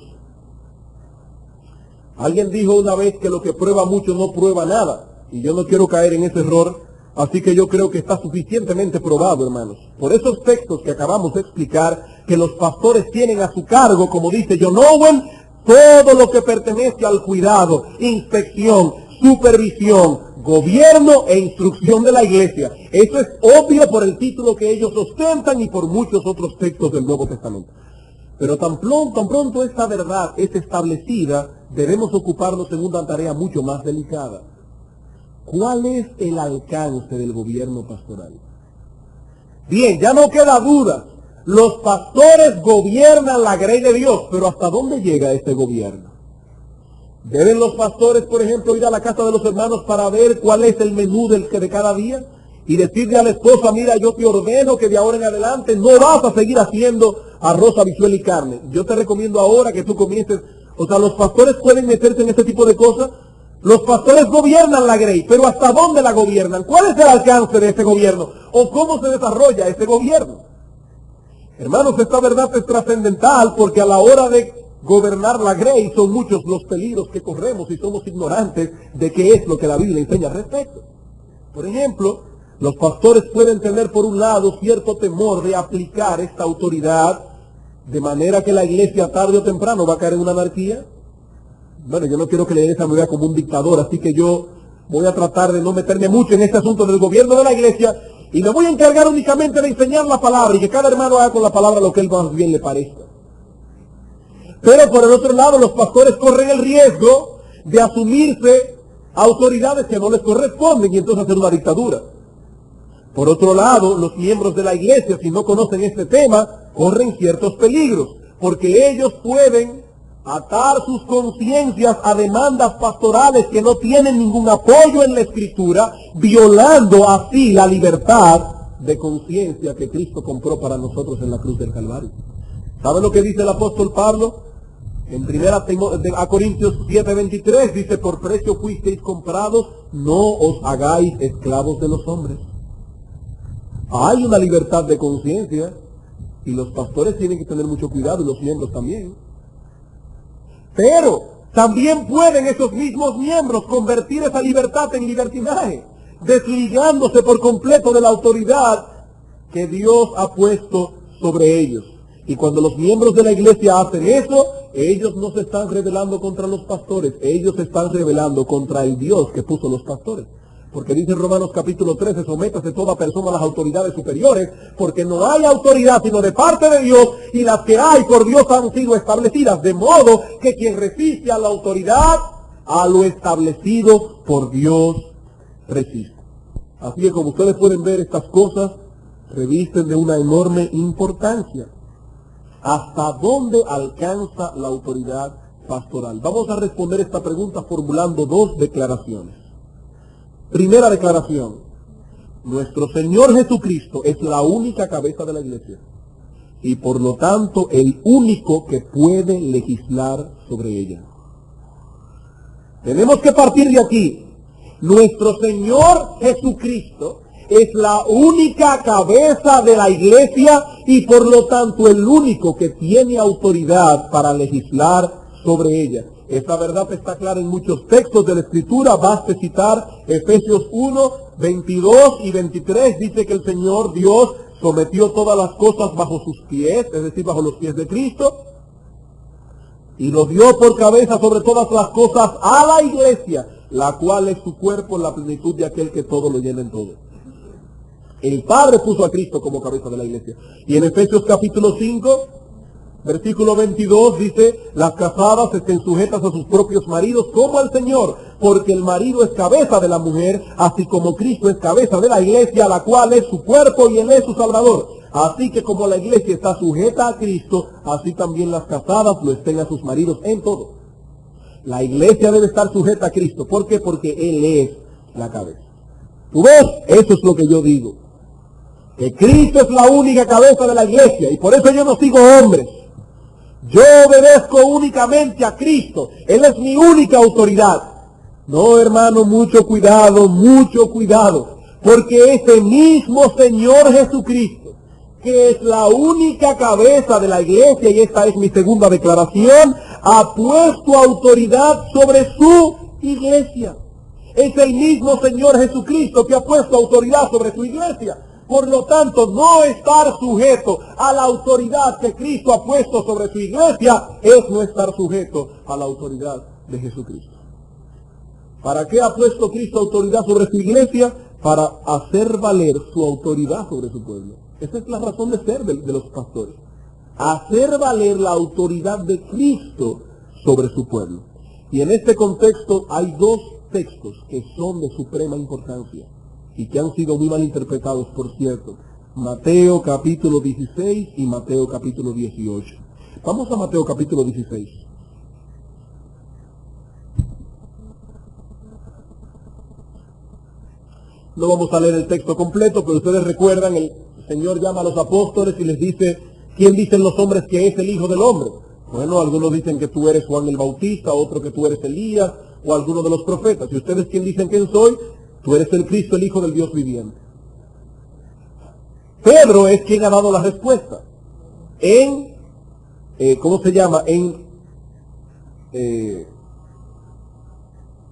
Alguien dijo una vez que lo que prueba mucho no prueba nada. Y yo no quiero caer en ese error, así que yo creo que está suficientemente probado, hermanos. Por esos textos que acabamos de explicar, que los pastores tienen a su cargo, como dice John Owen, todo lo que pertenece al cuidado, inspección, supervisión, gobierno e instrucción de la iglesia. Eso es obvio por el título que ellos ostentan y por muchos otros textos del Nuevo Testamento. Pero tan pronto esta verdad es establecida, debemos ocuparnos en una tarea mucho más delicada. ¿Cuál es el alcance del gobierno pastoral? Bien, ya no queda duda. Los pastores gobiernan la grey de Dios, pero ¿hasta dónde llega este gobierno? ¿Deben los pastores, por ejemplo, ir a la casa de los hermanos para ver cuál es el menú de cada día? Y decirle a la esposa, mira, yo te ordeno que de ahora en adelante no vas a seguir haciendo arroz, habichuela y carne. Yo te recomiendo ahora que tú comiences. O sea, los pastores pueden meterse en este tipo de cosas. Los pastores gobiernan la grey, pero ¿hasta dónde la gobiernan? ¿Cuál es el alcance de ese gobierno? ¿O cómo se desarrolla ese gobierno? Hermanos, esta verdad es trascendental porque a la hora de gobernar la grey son muchos los peligros que corremos y somos ignorantes de qué es lo que la Biblia enseña al respecto. Por ejemplo, los pastores pueden tener por un lado cierto temor de aplicar esta autoridad de manera que la iglesia tarde o temprano va a caer en una anarquía. Bueno, yo no quiero que la iglesia me vea como un dictador, así que yo voy a tratar de no meterme mucho en este asunto del gobierno de la iglesia y me voy a encargar únicamente de enseñar la palabra y que cada hermano haga con la palabra lo que él más bien le parezca. Pero por el otro lado, los pastores corren el riesgo de asumirse autoridades que no les corresponden y entonces hacer una dictadura. Por otro lado, los miembros de la iglesia, si no conocen este tema, corren ciertos peligros, porque ellos pueden atar sus conciencias a demandas pastorales que no tienen ningún apoyo en la Escritura, violando así la libertad de conciencia que Cristo compró para nosotros en la cruz del Calvario. ¿Sabe lo que dice el apóstol Pablo? En 1 Corintios 7:23 dice, por precio fuisteis comprados, no os hagáis esclavos de los hombres. Hay una libertad de conciencia, Y los pastores tienen que tener mucho cuidado, y los miembros también. Pero también pueden esos mismos miembros convertir esa libertad en libertinaje, desligándose por completo de la autoridad que Dios ha puesto sobre ellos. Y cuando los miembros de la iglesia hacen eso, ellos no se están rebelando contra los pastores, ellos se están rebelando contra el Dios que puso los pastores. Porque dice en Romanos capítulo 13, sométase toda persona a las autoridades superiores, porque no hay autoridad sino de parte de Dios, y las que hay por Dios han sido establecidas, de modo que quien resiste a la autoridad, a lo establecido por Dios resiste. Así que como ustedes pueden ver, estas cosas revisten de una enorme importancia. ¿Hasta dónde alcanza la autoridad pastoral? Vamos a responder esta pregunta formulando dos declaraciones. Primera declaración: nuestro Señor Jesucristo es la única cabeza de la iglesia y por lo tanto el único que puede legislar sobre ella. Tenemos que partir de aquí. Nuestro Señor Jesucristo es la única cabeza de la iglesia y por lo tanto el único que tiene autoridad para legislar sobre ella. Esta verdad está clara en muchos textos de la Escritura. Basta citar Efesios 1, 22 y 23. Dice que el Señor Dios sometió todas las cosas bajo sus pies, es decir, bajo los pies de Cristo, y lo dio por cabeza sobre todas las cosas a la iglesia, la cual es su cuerpo, la plenitud de aquel que todo lo llena en todo. El Padre puso a Cristo como cabeza de la iglesia. Y en Efesios capítulo 5, versículo 22 dice: las casadas estén sujetas a sus propios maridos como al Señor, porque el marido es cabeza de la mujer, así como Cristo es cabeza de la iglesia, la cual es su cuerpo y él es su Salvador. Así que como la iglesia está sujeta a Cristo, así también las casadas lo estén a sus maridos en todo. La iglesia debe estar sujeta a Cristo. ¿Por qué? Porque él es la cabeza. ¿Tú ves? Eso es lo que yo digo. Que Cristo es la única cabeza de la iglesia y por eso yo no sigo hombres. Yo obedezco únicamente a Cristo. Él es mi única autoridad. No, hermano, mucho cuidado, porque ese mismo Señor Jesucristo, que es la única cabeza de la iglesia, y esta es mi segunda declaración, ha puesto autoridad sobre su iglesia. Es el mismo Señor Jesucristo que ha puesto autoridad sobre su iglesia. Por lo tanto, no estar sujeto a la autoridad que Cristo ha puesto sobre su iglesia es no estar sujeto a la autoridad de Jesucristo. ¿Para qué ha puesto Cristo autoridad sobre su iglesia? Para hacer valer su autoridad sobre su pueblo. Esa es la razón de ser de los pastores. Hacer valer la autoridad de Cristo sobre su pueblo. Y en este contexto hay dos textos que son de suprema importancia y que han sido muy mal interpretados, por cierto. Mateo capítulo 16 y Mateo capítulo 18. Vamos a Mateo capítulo 16. No vamos a leer el texto completo, pero ustedes recuerdan, el Señor llama a los apóstoles y les dice: ¿quién dicen los hombres que es el Hijo del Hombre? Bueno, algunos dicen que tú eres Juan el Bautista, otros que tú eres Elías, o alguno de los profetas. ¿Y ustedes quién dicen quién soy? Tú eres el Cristo, el Hijo del Dios viviente. Pedro es quien ha dado la respuesta.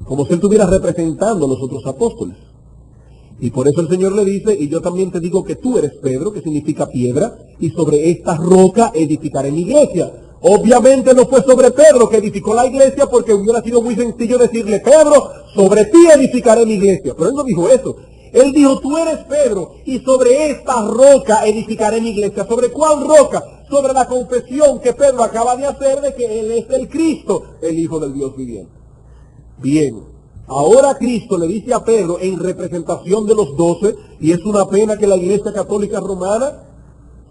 Como si él estuviera representando a los otros apóstoles. Y por eso el Señor le dice: y yo también te digo que tú eres Pedro, que significa piedra, y sobre esta roca edificaré mi iglesia. Obviamente no fue sobre Pedro que edificó la iglesia, porque hubiera sido muy sencillo decirle: Pedro, sobre ti edificaré mi iglesia. Pero él no dijo eso. Él dijo: tú eres Pedro, y sobre esta roca edificaré mi iglesia. ¿Sobre cuál roca? Sobre la confesión que Pedro acaba de hacer de que él es el Cristo, el Hijo del Dios viviente. Bien, ahora Cristo le dice a Pedro en representación de los 12, y es una pena que la Iglesia Católica Romana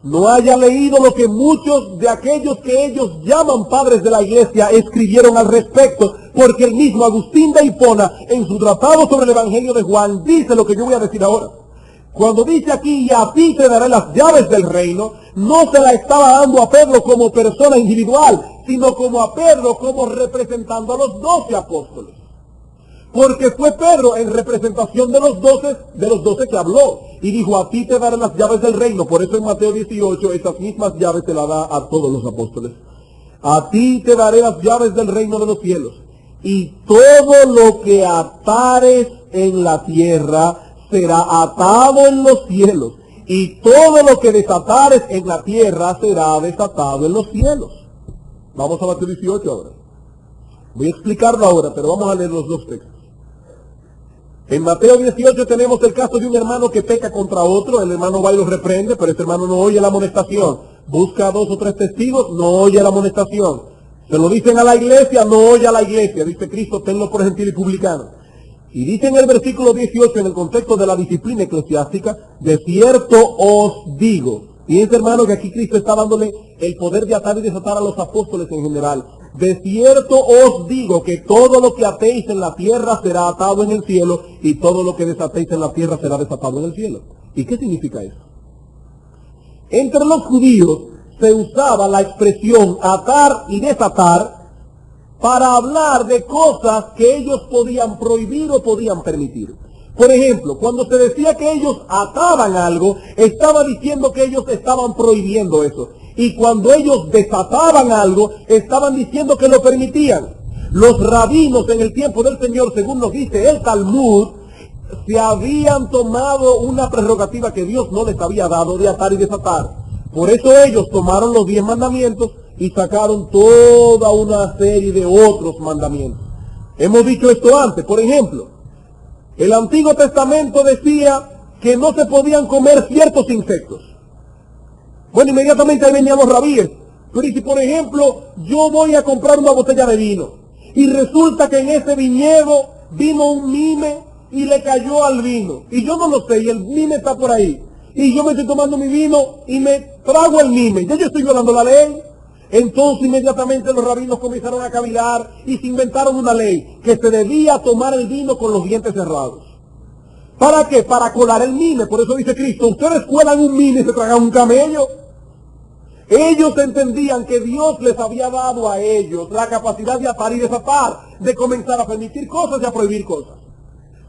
no haya leído lo que muchos de aquellos que ellos llaman padres de la iglesia escribieron al respecto, porque el mismo Agustín de Hipona, en su tratado sobre el Evangelio de Juan, dice lo que yo voy a decir ahora. Cuando dice aquí: y a ti te daré las llaves del reino, no se la estaba dando a Pedro como persona individual, sino como a Pedro como representando a los 12 apóstoles. Porque fue Pedro en representación de los 12 que habló. Y dijo, a ti te daré las llaves del reino. Por eso en Mateo 18, esas mismas llaves se las da a todos los apóstoles. A ti te daré las llaves del reino de los cielos. Y todo lo que atares en la tierra será atado en los cielos. Y todo lo que desatares en la tierra será desatado en los cielos. Vamos a Mateo 18 ahora. Voy a explicarlo ahora, pero vamos a leer los dos textos. En Mateo 18 tenemos el caso de un hermano que peca contra otro. El hermano va y lo reprende, pero este hermano no oye la amonestación. Busca a 2 o 3 testigos, no oye la amonestación. Se lo dicen a la iglesia, no oye a la iglesia. Dice Cristo, tenlo por gentil y publicano. Y dice en el versículo 18, en el contexto de la disciplina eclesiástica, de cierto os digo. Fíjense, hermano, que aquí Cristo está dándole el poder de atar y desatar a los apóstoles en general. De cierto os digo que todo lo que atéis en la tierra será atado en el cielo, y todo lo que desatéis en la tierra será desatado en el cielo. ¿Y qué significa eso? Entre los judíos se usaba la expresión atar y desatar para hablar de cosas que ellos podían prohibir o podían permitir. Por ejemplo, cuando se decía que ellos ataban algo, estaba diciendo que ellos estaban prohibiendo eso. Y cuando ellos desataban algo, estaban diciendo que lo permitían. Los rabinos en el tiempo del Señor, según nos dice el Talmud, se habían tomado una prerrogativa que Dios no les había dado de atar y desatar. Por eso ellos tomaron los 10 mandamientos y sacaron toda una serie de otros mandamientos. Hemos dicho esto antes. Por ejemplo, el Antiguo Testamento decía que no se podían comer ciertos insectos. Bueno, inmediatamente ahí venían los rabíes. Pero y si, por ejemplo, yo voy a comprar una botella de vino y resulta que en ese viñedo vino un mime y le cayó al vino, y yo no lo sé, y el mime está por ahí, y yo me estoy tomando mi vino y me trago el mime, ya yo estoy violando la ley. Entonces inmediatamente los rabinos comenzaron a cavilar y se inventaron una ley que se debía tomar el vino con los dientes cerrados. ¿Para qué? Para colar el mime. Por eso dice Cristo, ustedes cuelan un mime y se tragan un camello. Ellos entendían que Dios les había dado a ellos la capacidad de atar y desatar, de comenzar a permitir cosas y a prohibir cosas.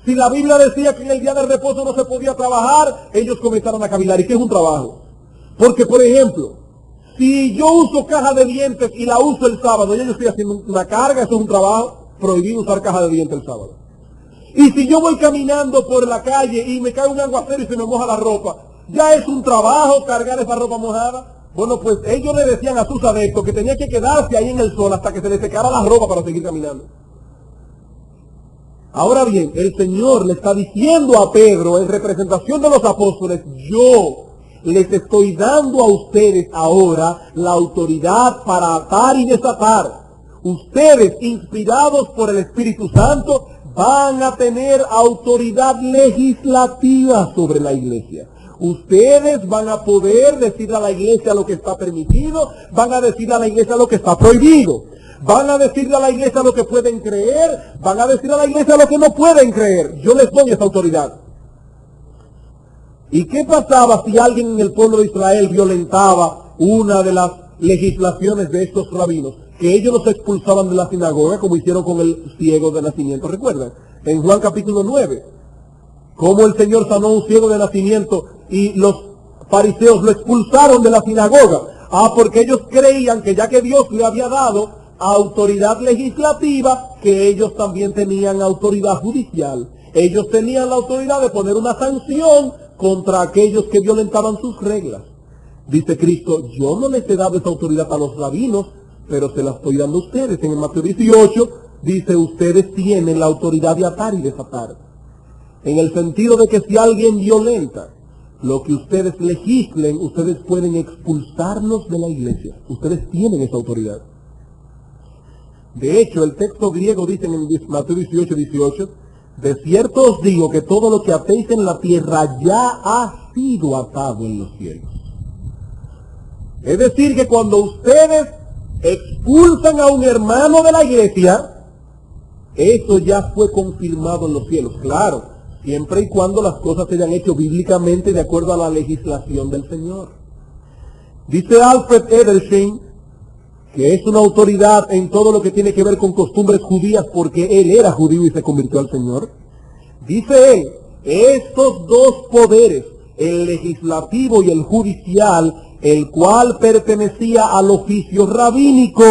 Si la Biblia decía que en el día del reposo no se podía trabajar, ellos comenzaron a cavilar. ¿Y qué es un trabajo? Porque, por ejemplo, si yo uso caja de dientes y la uso el sábado, ya yo estoy haciendo una carga, eso es un trabajo, prohibido usar caja de dientes el sábado. Y si yo voy caminando por la calle y me cae un aguacero y se me moja la ropa, ya es un trabajo cargar esa ropa mojada. Bueno, pues ellos le decían a sus adeptos que tenía que quedarse ahí en el sol hasta que se les secara la ropa para seguir caminando. Ahora bien, el Señor le está diciendo a Pedro, en representación de los apóstoles, yo les estoy dando a ustedes ahora la autoridad para atar y desatar. Ustedes, inspirados por el Espíritu Santo, van a tener autoridad legislativa sobre la iglesia. Ustedes van a poder decir a la iglesia lo que está permitido, van a decir a la iglesia lo que está prohibido, van a decirle a la iglesia lo que pueden creer, van a decir a la iglesia lo que no pueden creer. Yo les doy esa autoridad. ¿Y qué pasaba si alguien en el pueblo de Israel violentaba una de las legislaciones de estos rabinos? Que ellos los expulsaban de la sinagoga, como hicieron con el ciego de nacimiento. ¿Recuerdan? En Juan capítulo 9, cómo el Señor sanó a un ciego de nacimiento y los fariseos lo expulsaron de la sinagoga. Porque ellos creían que ya que Dios le había dado autoridad legislativa, que ellos también tenían autoridad judicial. Ellos tenían la autoridad de poner una sanción contra aquellos que violentaban sus reglas. Dice Cristo, yo no les he dado esa autoridad a los rabinos, pero se la estoy dando a ustedes. En el Mateo 18 dice, ustedes tienen la autoridad de atar y desatar. En el sentido de que si alguien violenta lo que ustedes legislen, ustedes pueden expulsarnos de la iglesia. Ustedes tienen esa autoridad. De hecho, el texto griego dice en Mateo 18, de cierto os digo que todo lo que atéis en la tierra ya ha sido atado en los cielos. Es decir, que cuando ustedes expulsan a un hermano de la iglesia, eso ya fue confirmado en los cielos. Claro, siempre y cuando las cosas se hayan hecho bíblicamente de acuerdo a la legislación del Señor. Dice Alfred Edersheim que es una autoridad en todo lo que tiene que ver con costumbres judías, porque él era judío y se convirtió al Señor. Dice él, estos dos poderes, el legislativo y el judicial, el cual pertenecía al oficio rabínico,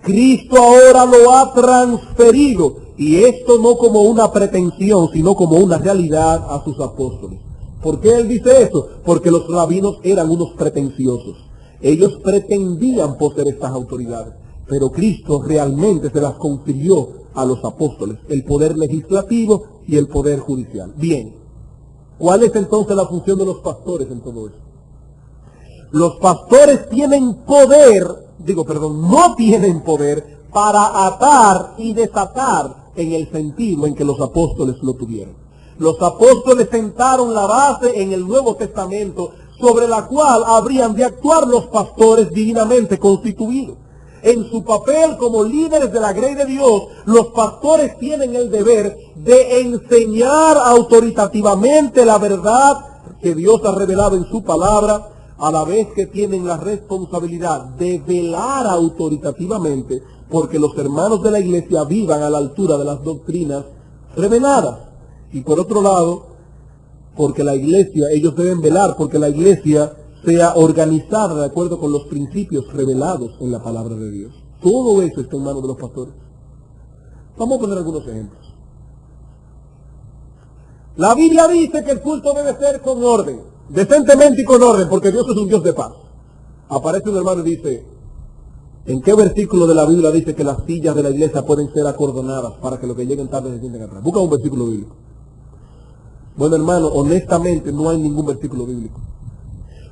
Cristo ahora lo ha transferido, y esto no como una pretensión, sino como una realidad a sus apóstoles. ¿Por qué él dice eso? Porque los rabinos eran unos pretenciosos. Ellos pretendían poseer estas autoridades, pero Cristo realmente se las confirió a los apóstoles, el poder legislativo y el poder judicial. Bien, ¿cuál es entonces la función de los pastores en todo esto? Los pastores tienen poder, no tienen poder para atar y desatar en el sentido en que los apóstoles lo tuvieron. Los apóstoles sentaron la base en el Nuevo Testamento sobre la cual habrían de actuar los pastores divinamente constituidos. En su papel como líderes de la grey de Dios, los pastores tienen el deber de enseñar autoritativamente la verdad que Dios ha revelado en su palabra, a la vez que tienen la responsabilidad de velar autoritativamente porque los hermanos de la iglesia vivan a la altura de las doctrinas reveladas. Y por otro lado, porque la iglesia, ellos deben velar porque la iglesia sea organizada de acuerdo con los principios revelados en la palabra de Dios. Todo eso está en manos de los pastores. Vamos a poner algunos ejemplos. La Biblia dice que el culto debe ser con orden, decentemente y con orden, porque Dios es un Dios de paz. Aparece un hermano y dice, ¿en qué versículo de la Biblia dice que las sillas de la iglesia pueden ser acordonadas para que los que lleguen tarde se sienten atrás? Busca un versículo bíblico. Bueno, hermano, honestamente no hay ningún versículo bíblico.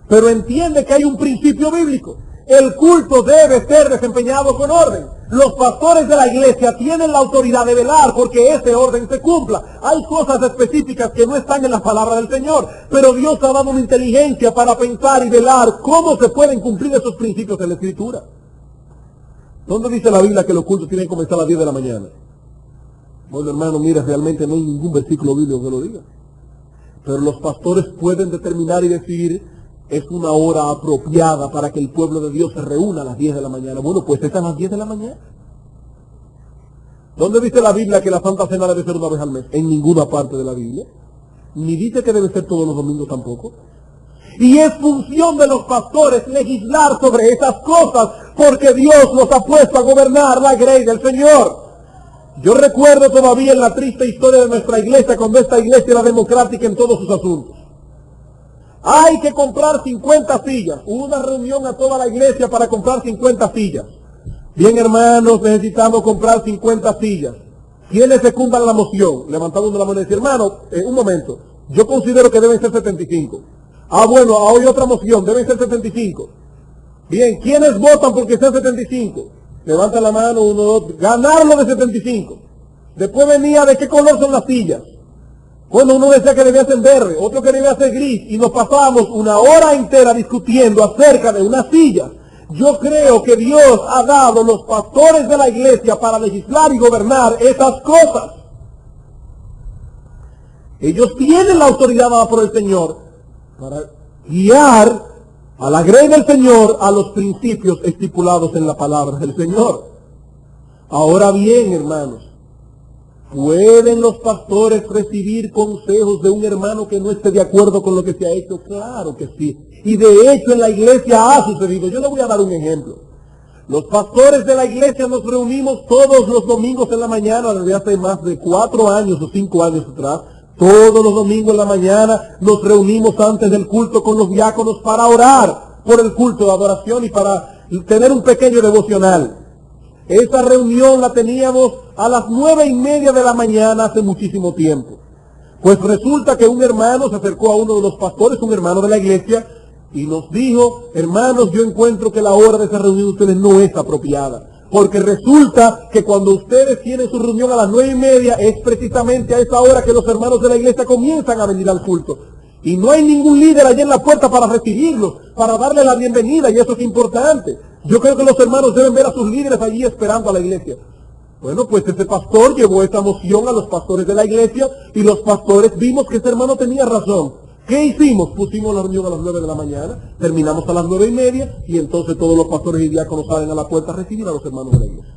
Pero entiende que hay un principio bíblico. El culto debe ser desempeñado con orden. Los pastores de la iglesia tienen la autoridad de velar porque ese orden se cumpla. Hay cosas específicas que no están en la palabra del Señor, pero Dios ha dado una inteligencia para pensar y velar cómo se pueden cumplir esos principios en la Escritura. ¿Dónde dice la Biblia que los cultos tienen que comenzar a las 10 de la mañana? Bueno, hermano, mira, realmente no hay ningún versículo bíblico que lo diga. Pero los pastores pueden determinar y decir, es una hora apropiada para que el pueblo de Dios se reúna a las 10 de la mañana. Bueno, pues es a las 10 de la mañana. ¿Dónde dice la Biblia que la Santa Cena debe ser una vez al mes? En ninguna parte de la Biblia. Ni dice que debe ser todos los domingos tampoco. Y es función de los pastores legislar sobre esas cosas, porque Dios los ha puesto a gobernar la grey del Señor. Yo recuerdo todavía en la triste historia de nuestra iglesia, cuando esta iglesia era democrática en todos sus asuntos. Hay que comprar 50 sillas. Hubo una reunión a toda la iglesia para comprar 50 sillas. Bien, hermanos, necesitamos comprar 50 sillas. ¿Quiénes secundan la moción? Levantando la mano y decir, hermano, un momento, yo considero que deben ser 75. Ah, bueno, hay otra moción, deben ser 75. Bien, ¿quiénes votan porque sean 75? Levanta la mano, uno, dos, ganarlo de 75. Después venía de qué color son las sillas. Bueno, uno decía que debía ser verde, otro que debía ser gris, y nos pasábamos una hora entera discutiendo acerca de una silla. Yo creo que Dios ha dado los pastores de la iglesia para legislar y gobernar esas cosas. Ellos tienen la autoridad dada por el Señor para guiar a la grey del Señor a los principios estipulados en la palabra del Señor. Ahora bien, hermanos, ¿pueden los pastores recibir consejos de un hermano que no esté de acuerdo con lo que se ha hecho? Claro que sí. Y de hecho en la iglesia ha sucedido. Yo le voy a dar un ejemplo. Los pastores de la iglesia nos reunimos todos los domingos en la mañana, desde hace más de 4 años o 5 años atrás. Todos los domingos en la mañana nos reunimos antes del culto con los diáconos para orar por el culto de adoración y para tener un pequeño devocional. Esa reunión la teníamos a las 9:30 de la mañana hace muchísimo tiempo. Pues resulta que un hermano se acercó a uno de los pastores, un hermano de la iglesia, y nos dijo, hermanos, yo encuentro que la hora de esa reunión de ustedes no es apropiada. Porque resulta que cuando ustedes tienen su reunión a las 9:30, es precisamente a esa hora que los hermanos de la iglesia comienzan a venir al culto. Y no hay ningún líder allí en la puerta para recibirlos, para darle la bienvenida, y eso es importante. Yo creo que los hermanos deben ver a sus líderes allí esperando a la iglesia. Bueno, pues ese pastor llevó esta moción a los pastores de la iglesia, y los pastores vimos que ese hermano tenía razón. ¿Qué hicimos? Pusimos la reunión a las 9 de la mañana, terminamos a las 9:30 y entonces todos los pastores y diáconos salen a la puerta a recibir a los hermanos de la iglesia.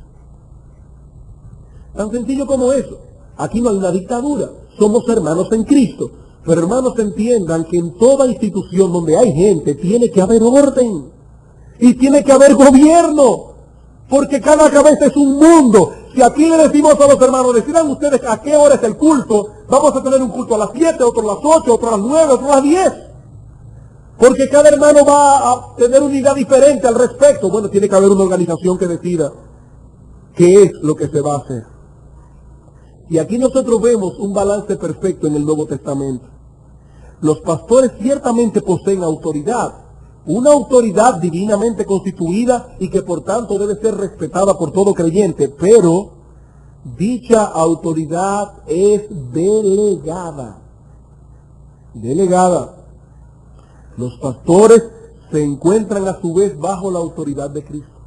Tan sencillo como eso. Aquí no hay una dictadura, somos hermanos en Cristo. Pero hermanos, entiendan que en toda institución donde hay gente tiene que haber orden y tiene que haber gobierno, porque cada cabeza es un mundo. Si aquí le decimos a los hermanos, decidan ustedes a qué hora es el culto, vamos a tener un culto a las 7, otro a las 8, otro a las 9, otro a las 10. Porque cada hermano va a tener una idea diferente al respecto. Bueno, tiene que haber una organización que decida qué es lo que se va a hacer. Y aquí nosotros vemos un balance perfecto en el Nuevo Testamento. Los pastores ciertamente poseen autoridad, una autoridad divinamente constituida y que por tanto debe ser respetada por todo creyente, pero dicha autoridad es delegada. Delegada. Los pastores se encuentran a su vez bajo la autoridad de Cristo.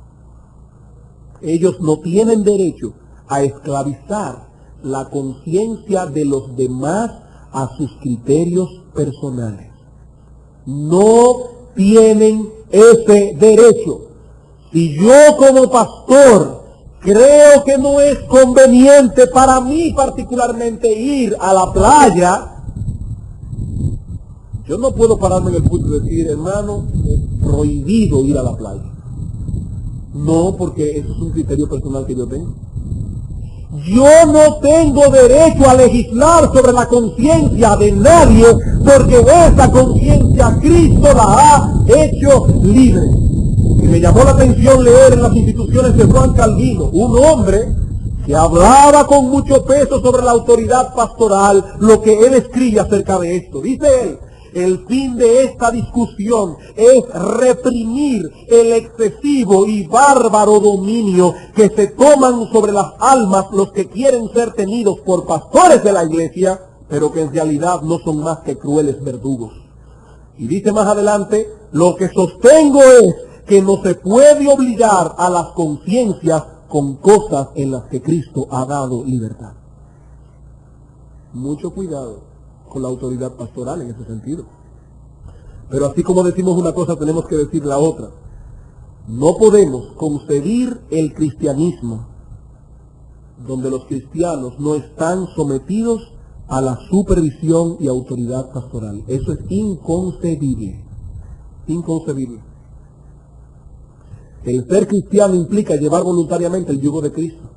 Ellos no tienen derecho a esclavizar la conciencia de los demás a sus criterios personales. No tienen ese derecho. Si yo como pastor creo que no es conveniente para mí particularmente ir a la playa, yo no puedo pararme en el punto y decir, hermano, es prohibido ir a la playa. No, porque eso es un criterio personal que yo tengo. Yo no tengo derecho a legislar sobre la conciencia de nadie, porque esa conciencia Cristo la ha hecho libre. Y me llamó la atención leer en las instituciones de Juan Calvino, un hombre que hablaba con mucho peso sobre la autoridad pastoral, lo que él escribe acerca de esto. Dice él, el fin de esta discusión es reprimir el excesivo y bárbaro dominio que se toman sobre las almas los que quieren ser tenidos por pastores de la iglesia, pero que en realidad no son más que crueles verdugos. Y dice más adelante, lo que sostengo es que no se puede obligar a las conciencias con cosas en las que Cristo ha dado libertad. Mucho cuidado con la autoridad pastoral en ese sentido. Pero así como decimos una cosa, tenemos que decir la otra. No podemos concebir el cristianismo donde los cristianos no están sometidos a la supervisión y autoridad pastoral. Eso es inconcebible. Inconcebible. El ser cristiano implica llevar voluntariamente el yugo de Cristo.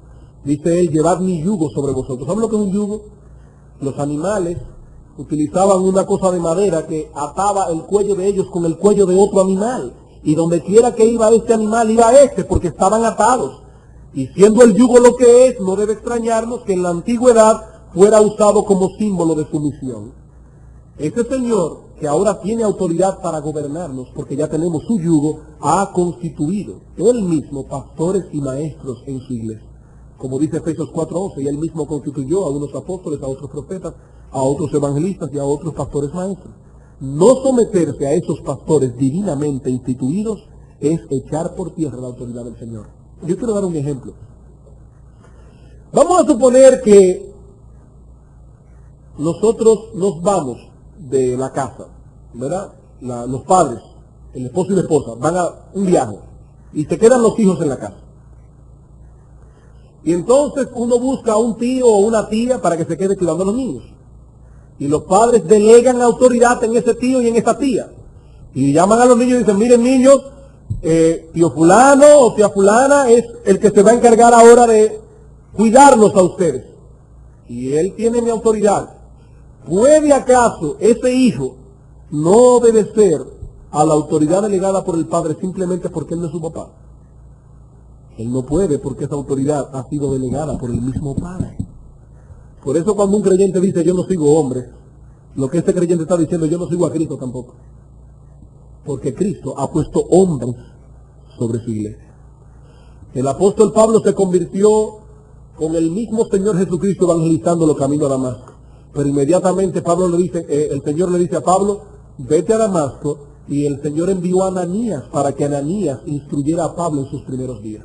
Dice él, llevad mi yugo sobre vosotros. ¿Saben lo que es un yugo? Los animales utilizaban una cosa de madera que ataba el cuello de ellos con el cuello de otro animal. Y donde quiera que iba este animal, iba este, porque estaban atados. Y siendo el yugo lo que es, no debe extrañarnos que en la antigüedad fuera usado como símbolo de sumisión. Este Señor, que ahora tiene autoridad para gobernarnos, porque ya tenemos su yugo, ha constituido él mismo pastores y maestros en su iglesia. Como dice Efesios 4:11, y él mismo constituyó a unos apóstoles, a otros profetas, a otros evangelistas y a otros pastores maestros. No someterse a esos pastores divinamente instituidos es echar por tierra la autoridad del Señor. Yo quiero dar un ejemplo. Vamos a suponer que nosotros nos vamos de la casa, ¿verdad? Los padres, el esposo y la esposa, van a un viaje y se quedan los hijos en la casa. Y entonces uno busca a un tío o una tía para que se quede cuidando a los niños. Y los padres delegan autoridad en ese tío y en esa tía. Y llaman a los niños y dicen, miren niños, tío fulano o tía fulana es el que se va a encargar ahora de cuidarlos a ustedes. Y él tiene mi autoridad. ¿Puede acaso ese hijo no obedecer a la autoridad delegada por el padre simplemente porque él no es su papá? Él no puede, porque esa autoridad ha sido delegada por el mismo padre. Por eso cuando un creyente dice yo no sigo hombres, lo que este creyente está diciendo, yo no sigo a Cristo tampoco. Porque Cristo ha puesto hombres sobre su iglesia. El apóstol Pablo se convirtió con el mismo Señor Jesucristo evangelizando los caminos a Damasco. Pero inmediatamente Pablo le dice, el Señor le dice a Pablo, vete a Damasco, y el Señor envió a Ananías para que Ananías instruyera a Pablo en sus primeros días.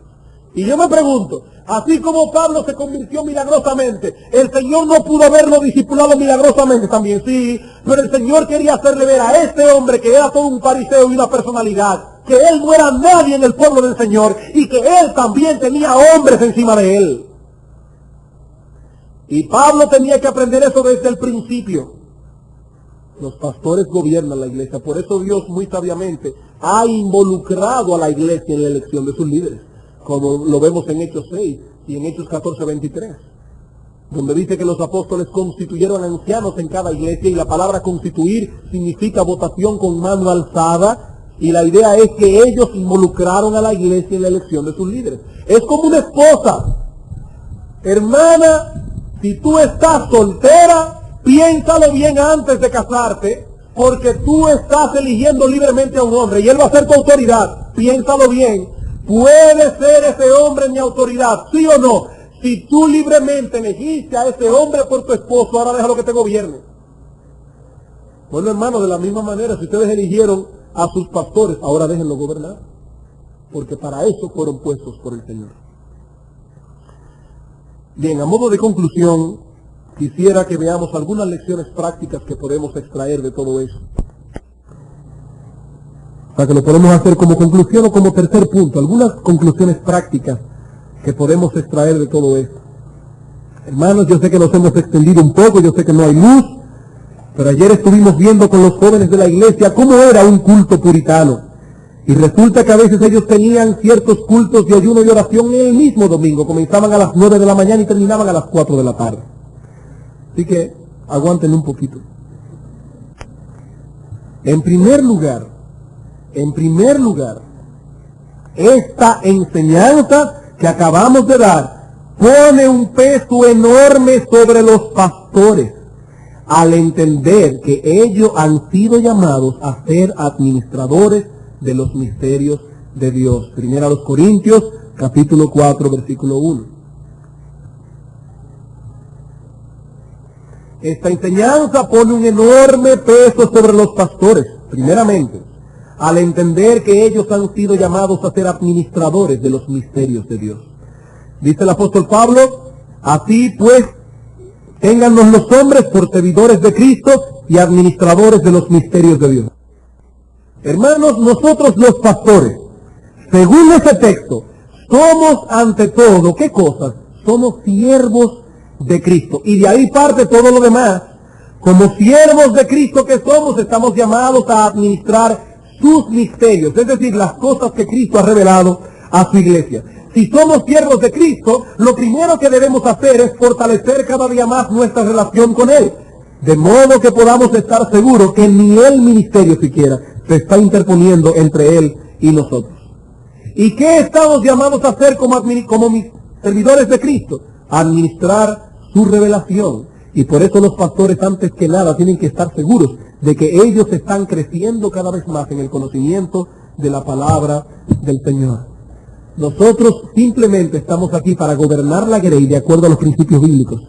Y yo me pregunto, así como Pablo se convirtió milagrosamente, el Señor no pudo haberlo discipulado milagrosamente también, sí, pero el Señor quería hacerle ver a este hombre que era todo un fariseo y una personalidad, que él no era nadie en el pueblo del Señor y que él también tenía hombres encima de él. Y Pablo tenía que aprender eso desde el principio. Los pastores gobiernan la iglesia, por eso Dios muy sabiamente ha involucrado a la iglesia en la elección de sus líderes, como lo vemos en Hechos 6 y en Hechos 14:23, donde dice que los apóstoles constituyeron ancianos en cada iglesia, y la palabra constituir significa votación con mano alzada, y la idea es que ellos involucraron a la iglesia en la elección de sus líderes. Es como una esposa. Hermana, si tú estás soltera, piénsalo bien antes de casarte, porque tú estás eligiendo libremente a un hombre y él va a ser tu autoridad. Piénsalo bien. ¿Puede ser ese hombre mi autoridad? ¿Sí o no? Si tú libremente elegiste a ese hombre por tu esposo, ahora déjalo que te gobierne. Bueno, hermano, de la misma manera, si ustedes eligieron a sus pastores, ahora déjenlo gobernar, porque para eso fueron puestos por el Señor. Bien, a modo de conclusión, quisiera que veamos algunas lecciones prácticas que podemos extraer de todo eso. O sea, que lo podemos hacer como conclusión o como tercer punto. Algunas conclusiones prácticas que podemos extraer de todo esto. Hermanos, yo sé que nos hemos extendido un poco, yo sé que no hay luz, pero ayer estuvimos viendo con los jóvenes de la iglesia cómo era un culto puritano. Y resulta que a veces ellos tenían ciertos cultos de ayuno y oración en el mismo domingo. Comenzaban a las 9 de la mañana y terminaban a las 4 de la tarde. Así que aguanten un poquito. En primer lugar, esta enseñanza que acabamos de dar pone un peso enorme sobre los pastores, al entender que ellos han sido llamados a ser administradores de los misterios de Dios. Primera a los Corintios, capítulo 4, versículo 1. Esta enseñanza pone un enorme peso sobre los pastores, primeramente, al entender que ellos han sido llamados a ser administradores de los misterios de Dios. Dice el apóstol Pablo, así pues, téngannos los hombres por servidores de Cristo y administradores de los misterios de Dios. Hermanos, nosotros los pastores, según ese texto, somos ante todo, ¿qué cosas? Somos siervos de Cristo. Y de ahí parte todo lo demás. Como siervos de Cristo que somos, estamos llamados a administrar sus misterios, es decir, las cosas que Cristo ha revelado a su iglesia. Si somos siervos de Cristo, lo primero que debemos hacer es fortalecer cada día más nuestra relación con Él, de modo que podamos estar seguros que ni el ministerio siquiera se está interponiendo entre Él y nosotros. ¿Y qué estamos llamados a hacer como servidores de Cristo? Administrar su revelación. Y por eso los pastores, antes que nada, tienen que estar seguros de que ellos están creciendo cada vez más en el conocimiento de la palabra del Señor. Nosotros simplemente estamos aquí para gobernar la grey de acuerdo a los principios bíblicos.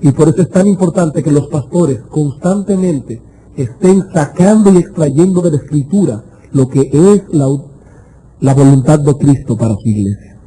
Y por eso es tan importante que los pastores constantemente estén sacando y extrayendo de la Escritura lo que es la voluntad de Cristo para su iglesia.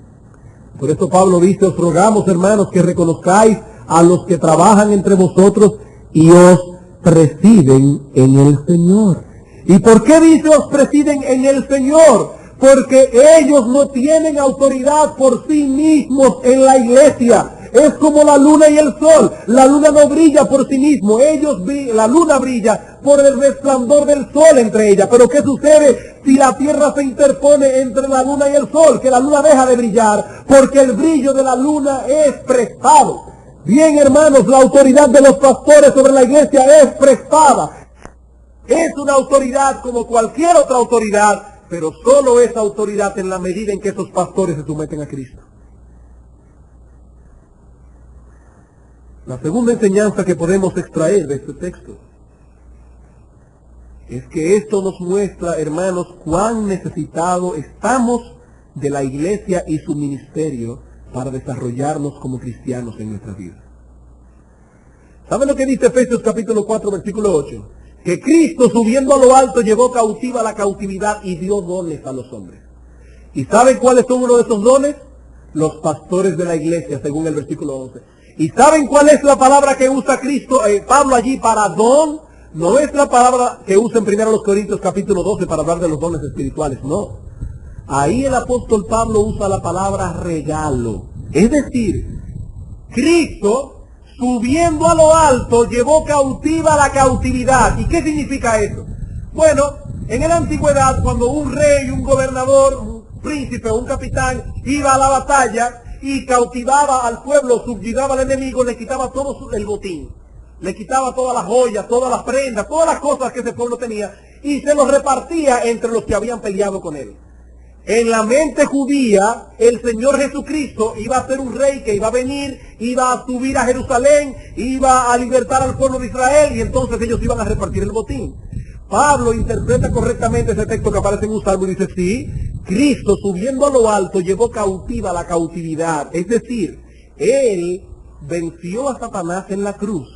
Por eso Pablo dice, os rogamos, hermanos, que reconozcáis a los que trabajan entre vosotros y os presiden en el Señor. ¿Y por qué dice os presiden en el Señor? Porque ellos no tienen autoridad por sí mismos en la iglesia. Es como la luna y el sol. La luna no brilla por sí mismo. La luna brilla por el resplandor del sol entre ellas. Pero ¿qué sucede si la tierra se interpone entre la luna y el sol? Que la luna deja de brillar, porque el brillo de la luna es prestado. Bien, hermanos, la autoridad de los pastores sobre la iglesia es prestada. Es una autoridad como cualquier otra autoridad, pero solo es autoridad en la medida en que esos pastores se someten a Cristo. La segunda enseñanza que podemos extraer de este texto es que esto nos muestra, hermanos, cuán necesitados estamos de la iglesia y su ministerio para desarrollarnos como cristianos en nuestra vida. ¿Saben lo que dice Efesios capítulo 4, versículo 8? Que Cristo, subiendo a lo alto, llevó cautiva la cautividad y dio dones a los hombres. ¿Y saben cuáles son uno de esos dones? Los pastores de la iglesia, según el versículo 11. ¿Y saben cuál es la palabra que usa Pablo allí para don? No es la palabra que usa en 1 Corintios capítulo 12 para hablar de los dones espirituales, no. Ahí el apóstol Pablo usa la palabra regalo. Es decir, Cristo, subiendo a lo alto, llevó cautiva la cautividad. ¿Y qué significa eso? Bueno, en la antigüedad, cuando un rey, un gobernador, un príncipe, un capitán, iba a la batalla y cautivaba al pueblo, subyugaba al enemigo, le quitaba todo el botín. Le quitaba todas las joyas, todas las prendas, todas las cosas que ese pueblo tenía, y se los repartía entre los que habían peleado con él. En la mente judía, el Señor Jesucristo iba a ser un rey que iba a venir, iba a subir a Jerusalén, iba a libertar al pueblo de Israel, y entonces ellos iban a repartir el botín. Pablo interpreta correctamente ese texto que aparece en un salmo y dice, sí, Cristo subiendo a lo alto llevó cautiva la cautividad. Es decir, Él venció a Satanás en la cruz,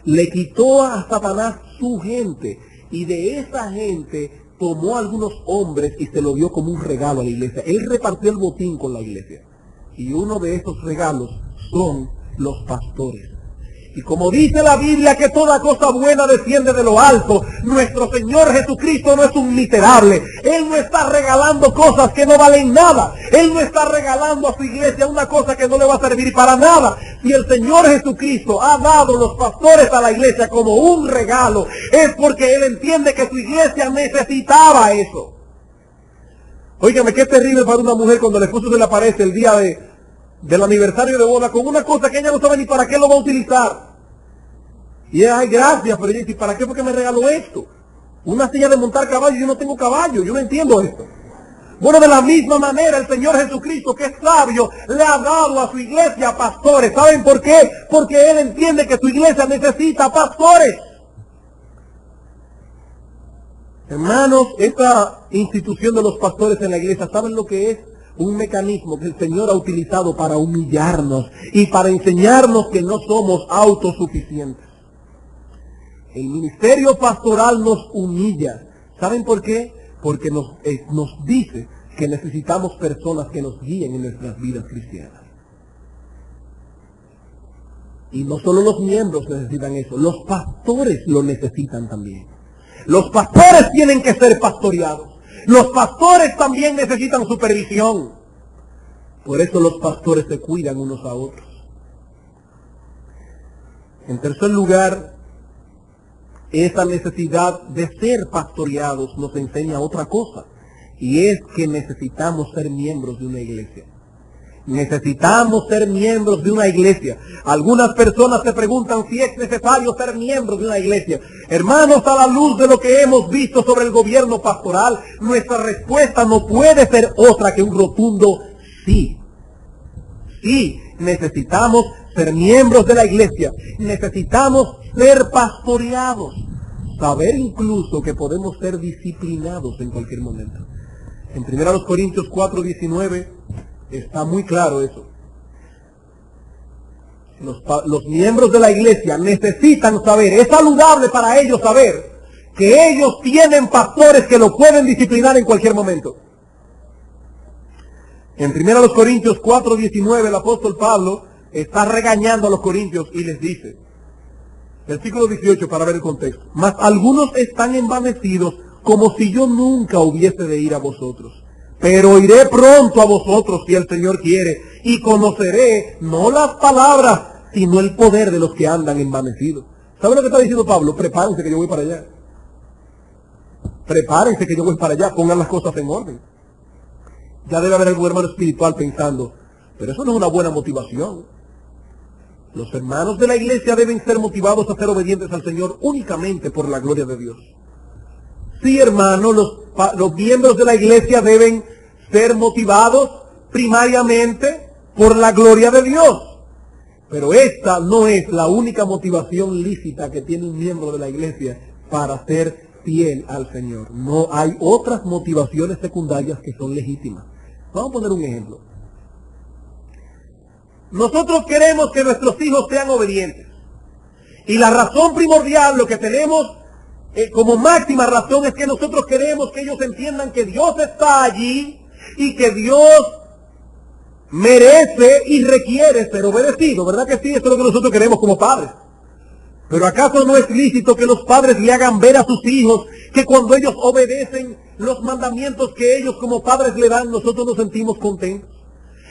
le quitó a Satanás su gente, y de esa gente tomó a algunos hombres y se lo dio como un regalo a la iglesia. Él repartió el botín con la iglesia. Y uno de esos regalos son los pastores. Y como dice la Biblia que toda cosa buena desciende de lo alto, nuestro Señor Jesucristo no es un miserable. Él no está regalando cosas que no valen nada. Él no está regalando a su iglesia una cosa que no le va a servir para nada. Si el Señor Jesucristo ha dado los pastores a la iglesia como un regalo, es porque Él entiende que su iglesia necesitaba eso. Óigame, qué terrible para una mujer cuando el esposo se le aparece el día del aniversario de boda con una cosa que ella no sabe ni para qué lo va a utilizar. Y ella, ay, gracias, pero ella dice, ¿para qué? Porque me regaló esto. Una silla de montar caballo, yo no tengo caballo, yo no entiendo esto. Bueno, de la misma manera el Señor Jesucristo, que es sabio, le ha dado a su iglesia pastores. ¿Saben por qué? Porque Él entiende que su iglesia necesita pastores. Hermanos, esta institución de los pastores en la iglesia, ¿saben lo que es? Un mecanismo que el Señor ha utilizado para humillarnos y para enseñarnos que no somos autosuficientes. El ministerio pastoral nos humilla. ¿Saben por qué? Porque nos dice que necesitamos personas que nos guíen en nuestras vidas cristianas. Y no solo los miembros necesitan eso, los pastores lo necesitan también. Los pastores tienen que ser pastoreados. Los pastores también necesitan supervisión. Por eso los pastores se cuidan unos a otros. En tercer lugar, esa necesidad de ser pastoreados nos enseña otra cosa. Y es que necesitamos ser miembros de una iglesia. Necesitamos ser miembros de una iglesia. Algunas personas se preguntan si es necesario ser miembros de una iglesia. Hermanos, a la luz de lo que hemos visto sobre el gobierno pastoral, nuestra respuesta no puede ser otra que un rotundo sí. Sí, necesitamos ser miembros de la iglesia. Necesitamos ser pastoreados. Saber incluso que podemos ser disciplinados en cualquier momento. En 1 Corintios 4:19 está muy claro eso. Los miembros de la iglesia necesitan saber, es saludable para ellos saber que ellos tienen pastores que lo pueden disciplinar en cualquier momento. En 1 Corintios 4:19 el apóstol Pablo está regañando a los corintios y les dice, versículo 18 para ver el contexto, mas algunos están envanecidos como si yo nunca hubiese de ir a vosotros. Pero iré pronto a vosotros si el Señor quiere, y conoceré no las palabras, sino el poder de los que andan envanecidos. ¿Saben lo que está diciendo Pablo? Prepárense que yo voy para allá. Prepárense que yo voy para allá, pongan las cosas en orden. Ya debe haber algún hermano espiritual pensando, pero eso no es una buena motivación. Los hermanos de la iglesia deben ser motivados a ser obedientes al Señor únicamente por la gloria de Dios. Sí, hermano, los miembros de la iglesia deben ser motivados primariamente por la gloria de Dios. Pero esta no es la única motivación lícita que tiene un miembro de la iglesia para ser fiel al Señor. No hay otras motivaciones secundarias que son legítimas. Vamos a poner un ejemplo. Nosotros queremos que nuestros hijos sean obedientes. Y la razón primordial, lo que tenemos como máxima razón, es que nosotros queremos que ellos entiendan que Dios está allí y que Dios merece y requiere ser obedecido, ¿verdad que sí? Eso es lo que nosotros queremos como padres. Pero ¿acaso no es lícito que los padres le hagan ver a sus hijos que cuando ellos obedecen los mandamientos que ellos como padres le dan, nosotros nos sentimos contentos?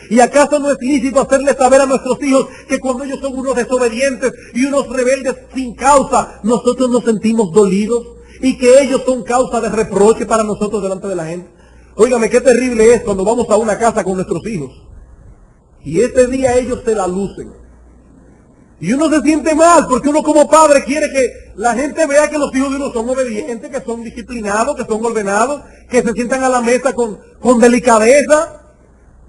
¿Y acaso no es lícito hacerles saber a nuestros hijos que cuando ellos son unos desobedientes y unos rebeldes sin causa, nosotros nos sentimos dolidos y que ellos son causa de reproche para nosotros delante de la gente? Óigame, qué terrible es cuando vamos a una casa con nuestros hijos y ese día ellos se la lucen. Y uno se siente mal porque uno como padre quiere que la gente vea que los hijos de uno son obedientes, que son disciplinados, que son ordenados, que se sientan a la mesa con delicadeza.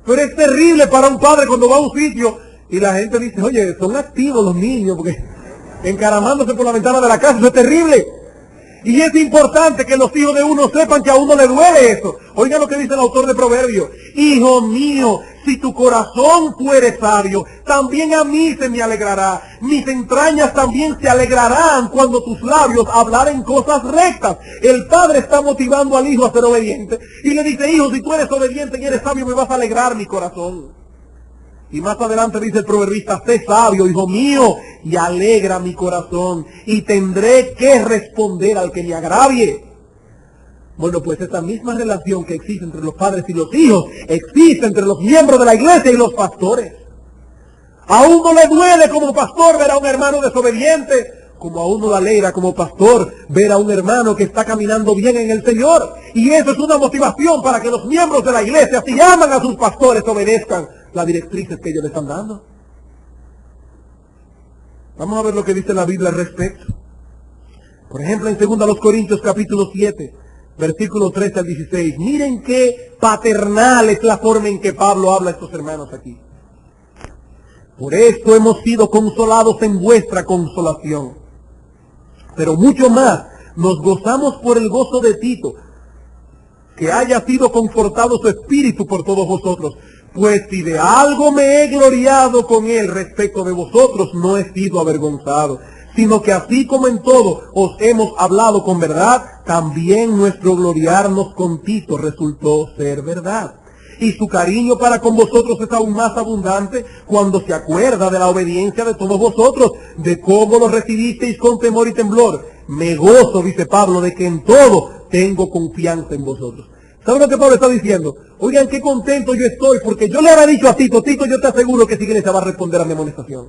Pero es terrible para un padre cuando va a un sitio y la gente dice, oye, son activos los niños, porque encaramándose por la ventana de la casa, eso es terrible. Y es importante que los hijos de uno sepan que a uno le duele eso. Oiga lo que dice el autor de Proverbios. Hijo mío, si tu corazón fuere sabio, también a mí se me alegrará. Mis entrañas también se alegrarán cuando tus labios hablaren cosas rectas. El padre está motivando al hijo a ser obediente. Y le dice, hijo, si tú eres obediente y eres sabio, me vas a alegrar mi corazón. Y más adelante dice el proverbista, sé sabio, hijo mío, y alegra mi corazón, y tendré que responder al que me agravie. Bueno, pues esa misma relación que existe entre los padres y los hijos, existe entre los miembros de la iglesia y los pastores. A uno le duele como pastor ver a un hermano desobediente, como a uno le alegra como pastor ver a un hermano que está caminando bien en el Señor. Y eso es una motivación para que los miembros de la iglesia, si aman a sus pastores, obedezcan las directrices que ellos le están dando. Vamos a ver lo que dice la Biblia al respecto. Por ejemplo, en 2 Corintios capítulo 7, versículo 13 al 16. Miren qué paternal es la forma en que Pablo habla a estos hermanos aquí. Por esto hemos sido consolados en vuestra consolación. Pero mucho más nos gozamos por el gozo de Tito, que haya sido confortado su espíritu por todos vosotros. Pues si de algo me he gloriado con él respecto de vosotros, no he sido avergonzado, sino que así como en todo os hemos hablado con verdad, también nuestro gloriarnos con Tito resultó ser verdad. Y su cariño para con vosotros es aún más abundante cuando se acuerda de la obediencia de todos vosotros, de cómo lo recibisteis con temor y temblor. Me gozo, dice Pablo, de que en todo tengo confianza en vosotros. ¿Saben lo que Pablo está diciendo? Oigan, qué contento yo estoy, porque yo le había dicho a Tito, Tito, yo te aseguro que si iglesia va a responder a mi amonestación.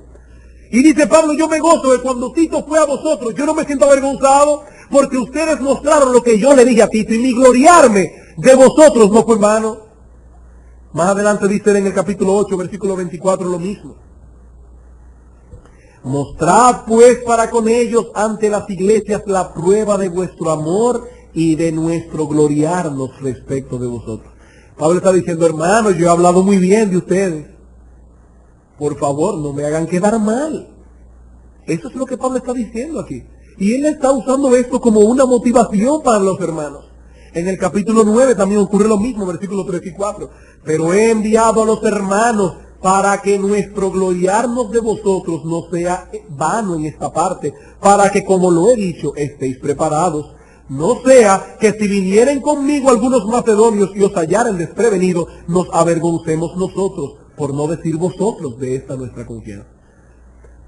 Y dice Pablo, yo me gozo de cuando Tito fue a vosotros, yo no me siento avergonzado, porque ustedes mostraron lo que yo le dije a Tito, y mi gloriarme de vosotros no fue en vano. Más adelante dice en el capítulo 8, versículo 24, lo mismo. Mostrad pues para con ellos ante las iglesias la prueba de vuestro amor y de nuestro gloriarnos respecto de vosotros. Pablo está diciendo, hermanos, yo he hablado muy bien de ustedes. Por favor, no me hagan quedar mal. Eso es lo que Pablo está diciendo aquí. Y él está usando esto como una motivación para los hermanos. En el capítulo 9 también ocurre lo mismo, versículos 3 y 4. Pero he enviado a los hermanos para que nuestro gloriarnos de vosotros no sea vano en esta parte, para que, como lo he dicho, estéis preparados. No sea que si vinieren conmigo algunos macedonios y os hallaren desprevenidos, nos avergoncemos nosotros, por no decir vosotros de esta nuestra confianza.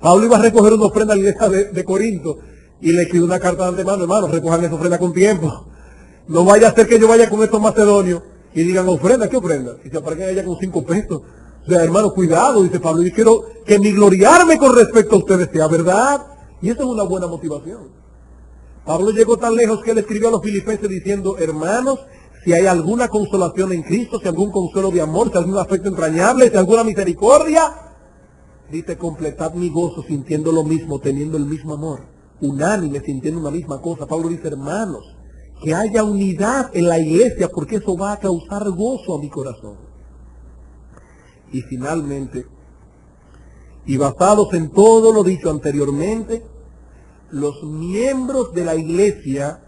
Pablo iba a recoger una ofrenda a la iglesia de Corinto y le escribió una carta de antemano, hermanos, recojan esa ofrenda con tiempo. No vaya a ser que yo vaya con estos macedonios y digan, ofrenda, ¿qué ofrenda? Y se aparezcan ella con 5 pesos. O sea, hermano, cuidado, dice Pablo, yo quiero que mi gloriarme con respecto a ustedes sea verdad. Y eso es una buena motivación. Pablo llegó tan lejos que él escribió a los filipenses diciendo, hermanos, si hay alguna consolación en Cristo, si algún consuelo de amor, si algún afecto entrañable, si alguna misericordia, dice, completad mi gozo sintiendo lo mismo, teniendo el mismo amor, unánime, sintiendo una misma cosa. Pablo dice, hermanos, que haya unidad en la iglesia, porque eso va a causar gozo a mi corazón. Y finalmente, y basados en todo lo dicho anteriormente, los miembros de la iglesia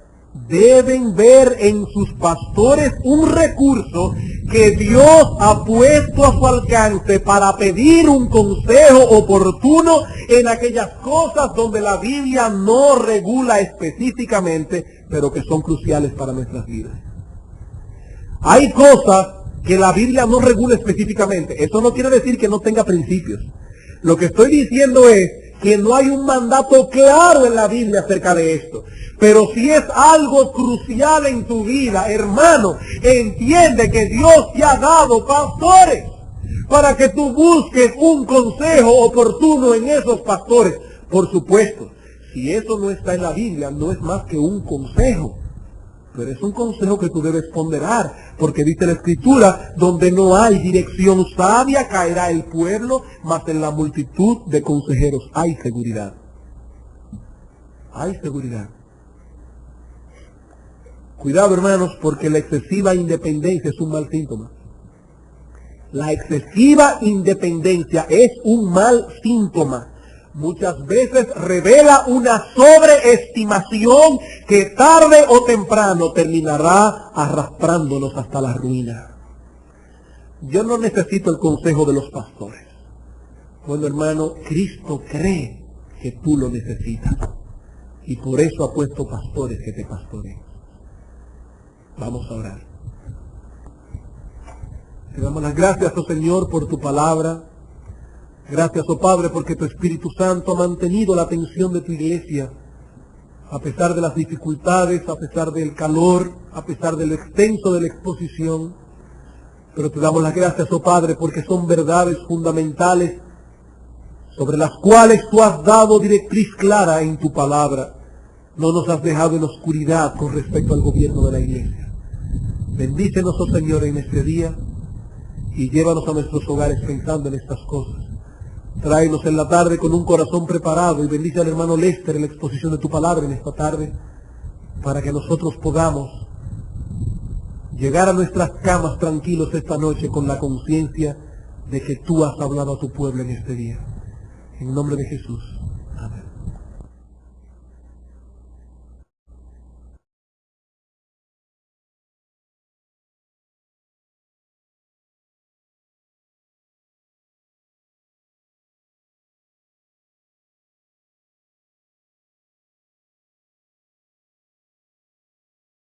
deben ver en sus pastores un recurso que Dios ha puesto a su alcance para pedir un consejo oportuno en aquellas cosas donde la Biblia no regula específicamente, pero que son cruciales para nuestras vidas. Hay cosas que la Biblia no regula específicamente. Eso no quiere decir que no tenga principios. Lo que estoy diciendo es que no hay un mandato claro en la Biblia acerca de esto. Pero si es algo crucial en tu vida, hermano, entiende que Dios te ha dado pastores para que tú busques un consejo oportuno en esos pastores. Por supuesto, si eso no está en la Biblia, no es más que un consejo. Pero es un consejo que tú debes ponderar, porque dice la Escritura, donde no hay dirección sabia caerá el pueblo, mas en la multitud de consejeros hay seguridad. Hay seguridad. Cuidado, hermanos, porque la excesiva independencia es un mal síntoma. La excesiva independencia es un mal síntoma. Muchas veces revela una sobreestimación que tarde o temprano terminará arrastrándonos hasta la ruina. Yo no necesito el consejo de los pastores. Bueno, hermano, Cristo cree que tú lo necesitas. Y por eso ha puesto pastores que te pastoreen. Vamos a orar. Te damos las gracias, oh Señor, por tu palabra. Gracias, oh Padre, porque tu Espíritu Santo ha mantenido la atención de tu iglesia, a pesar de las dificultades, a pesar del calor, a pesar de lo extenso de la exposición. Pero te damos las gracias, oh Padre, porque son verdades fundamentales sobre las cuales tú has dado directriz clara en tu palabra. No nos has dejado en oscuridad con respecto al gobierno de la iglesia. Bendícenos, oh Señor, en este día y llévanos a nuestros hogares pensando en estas cosas. Tráenos en la tarde con un corazón preparado y bendice al hermano Lester en la exposición de tu palabra en esta tarde, para que nosotros podamos llegar a nuestras camas tranquilos esta noche con la conciencia de que tú has hablado a tu pueblo en este día. En nombre de Jesús.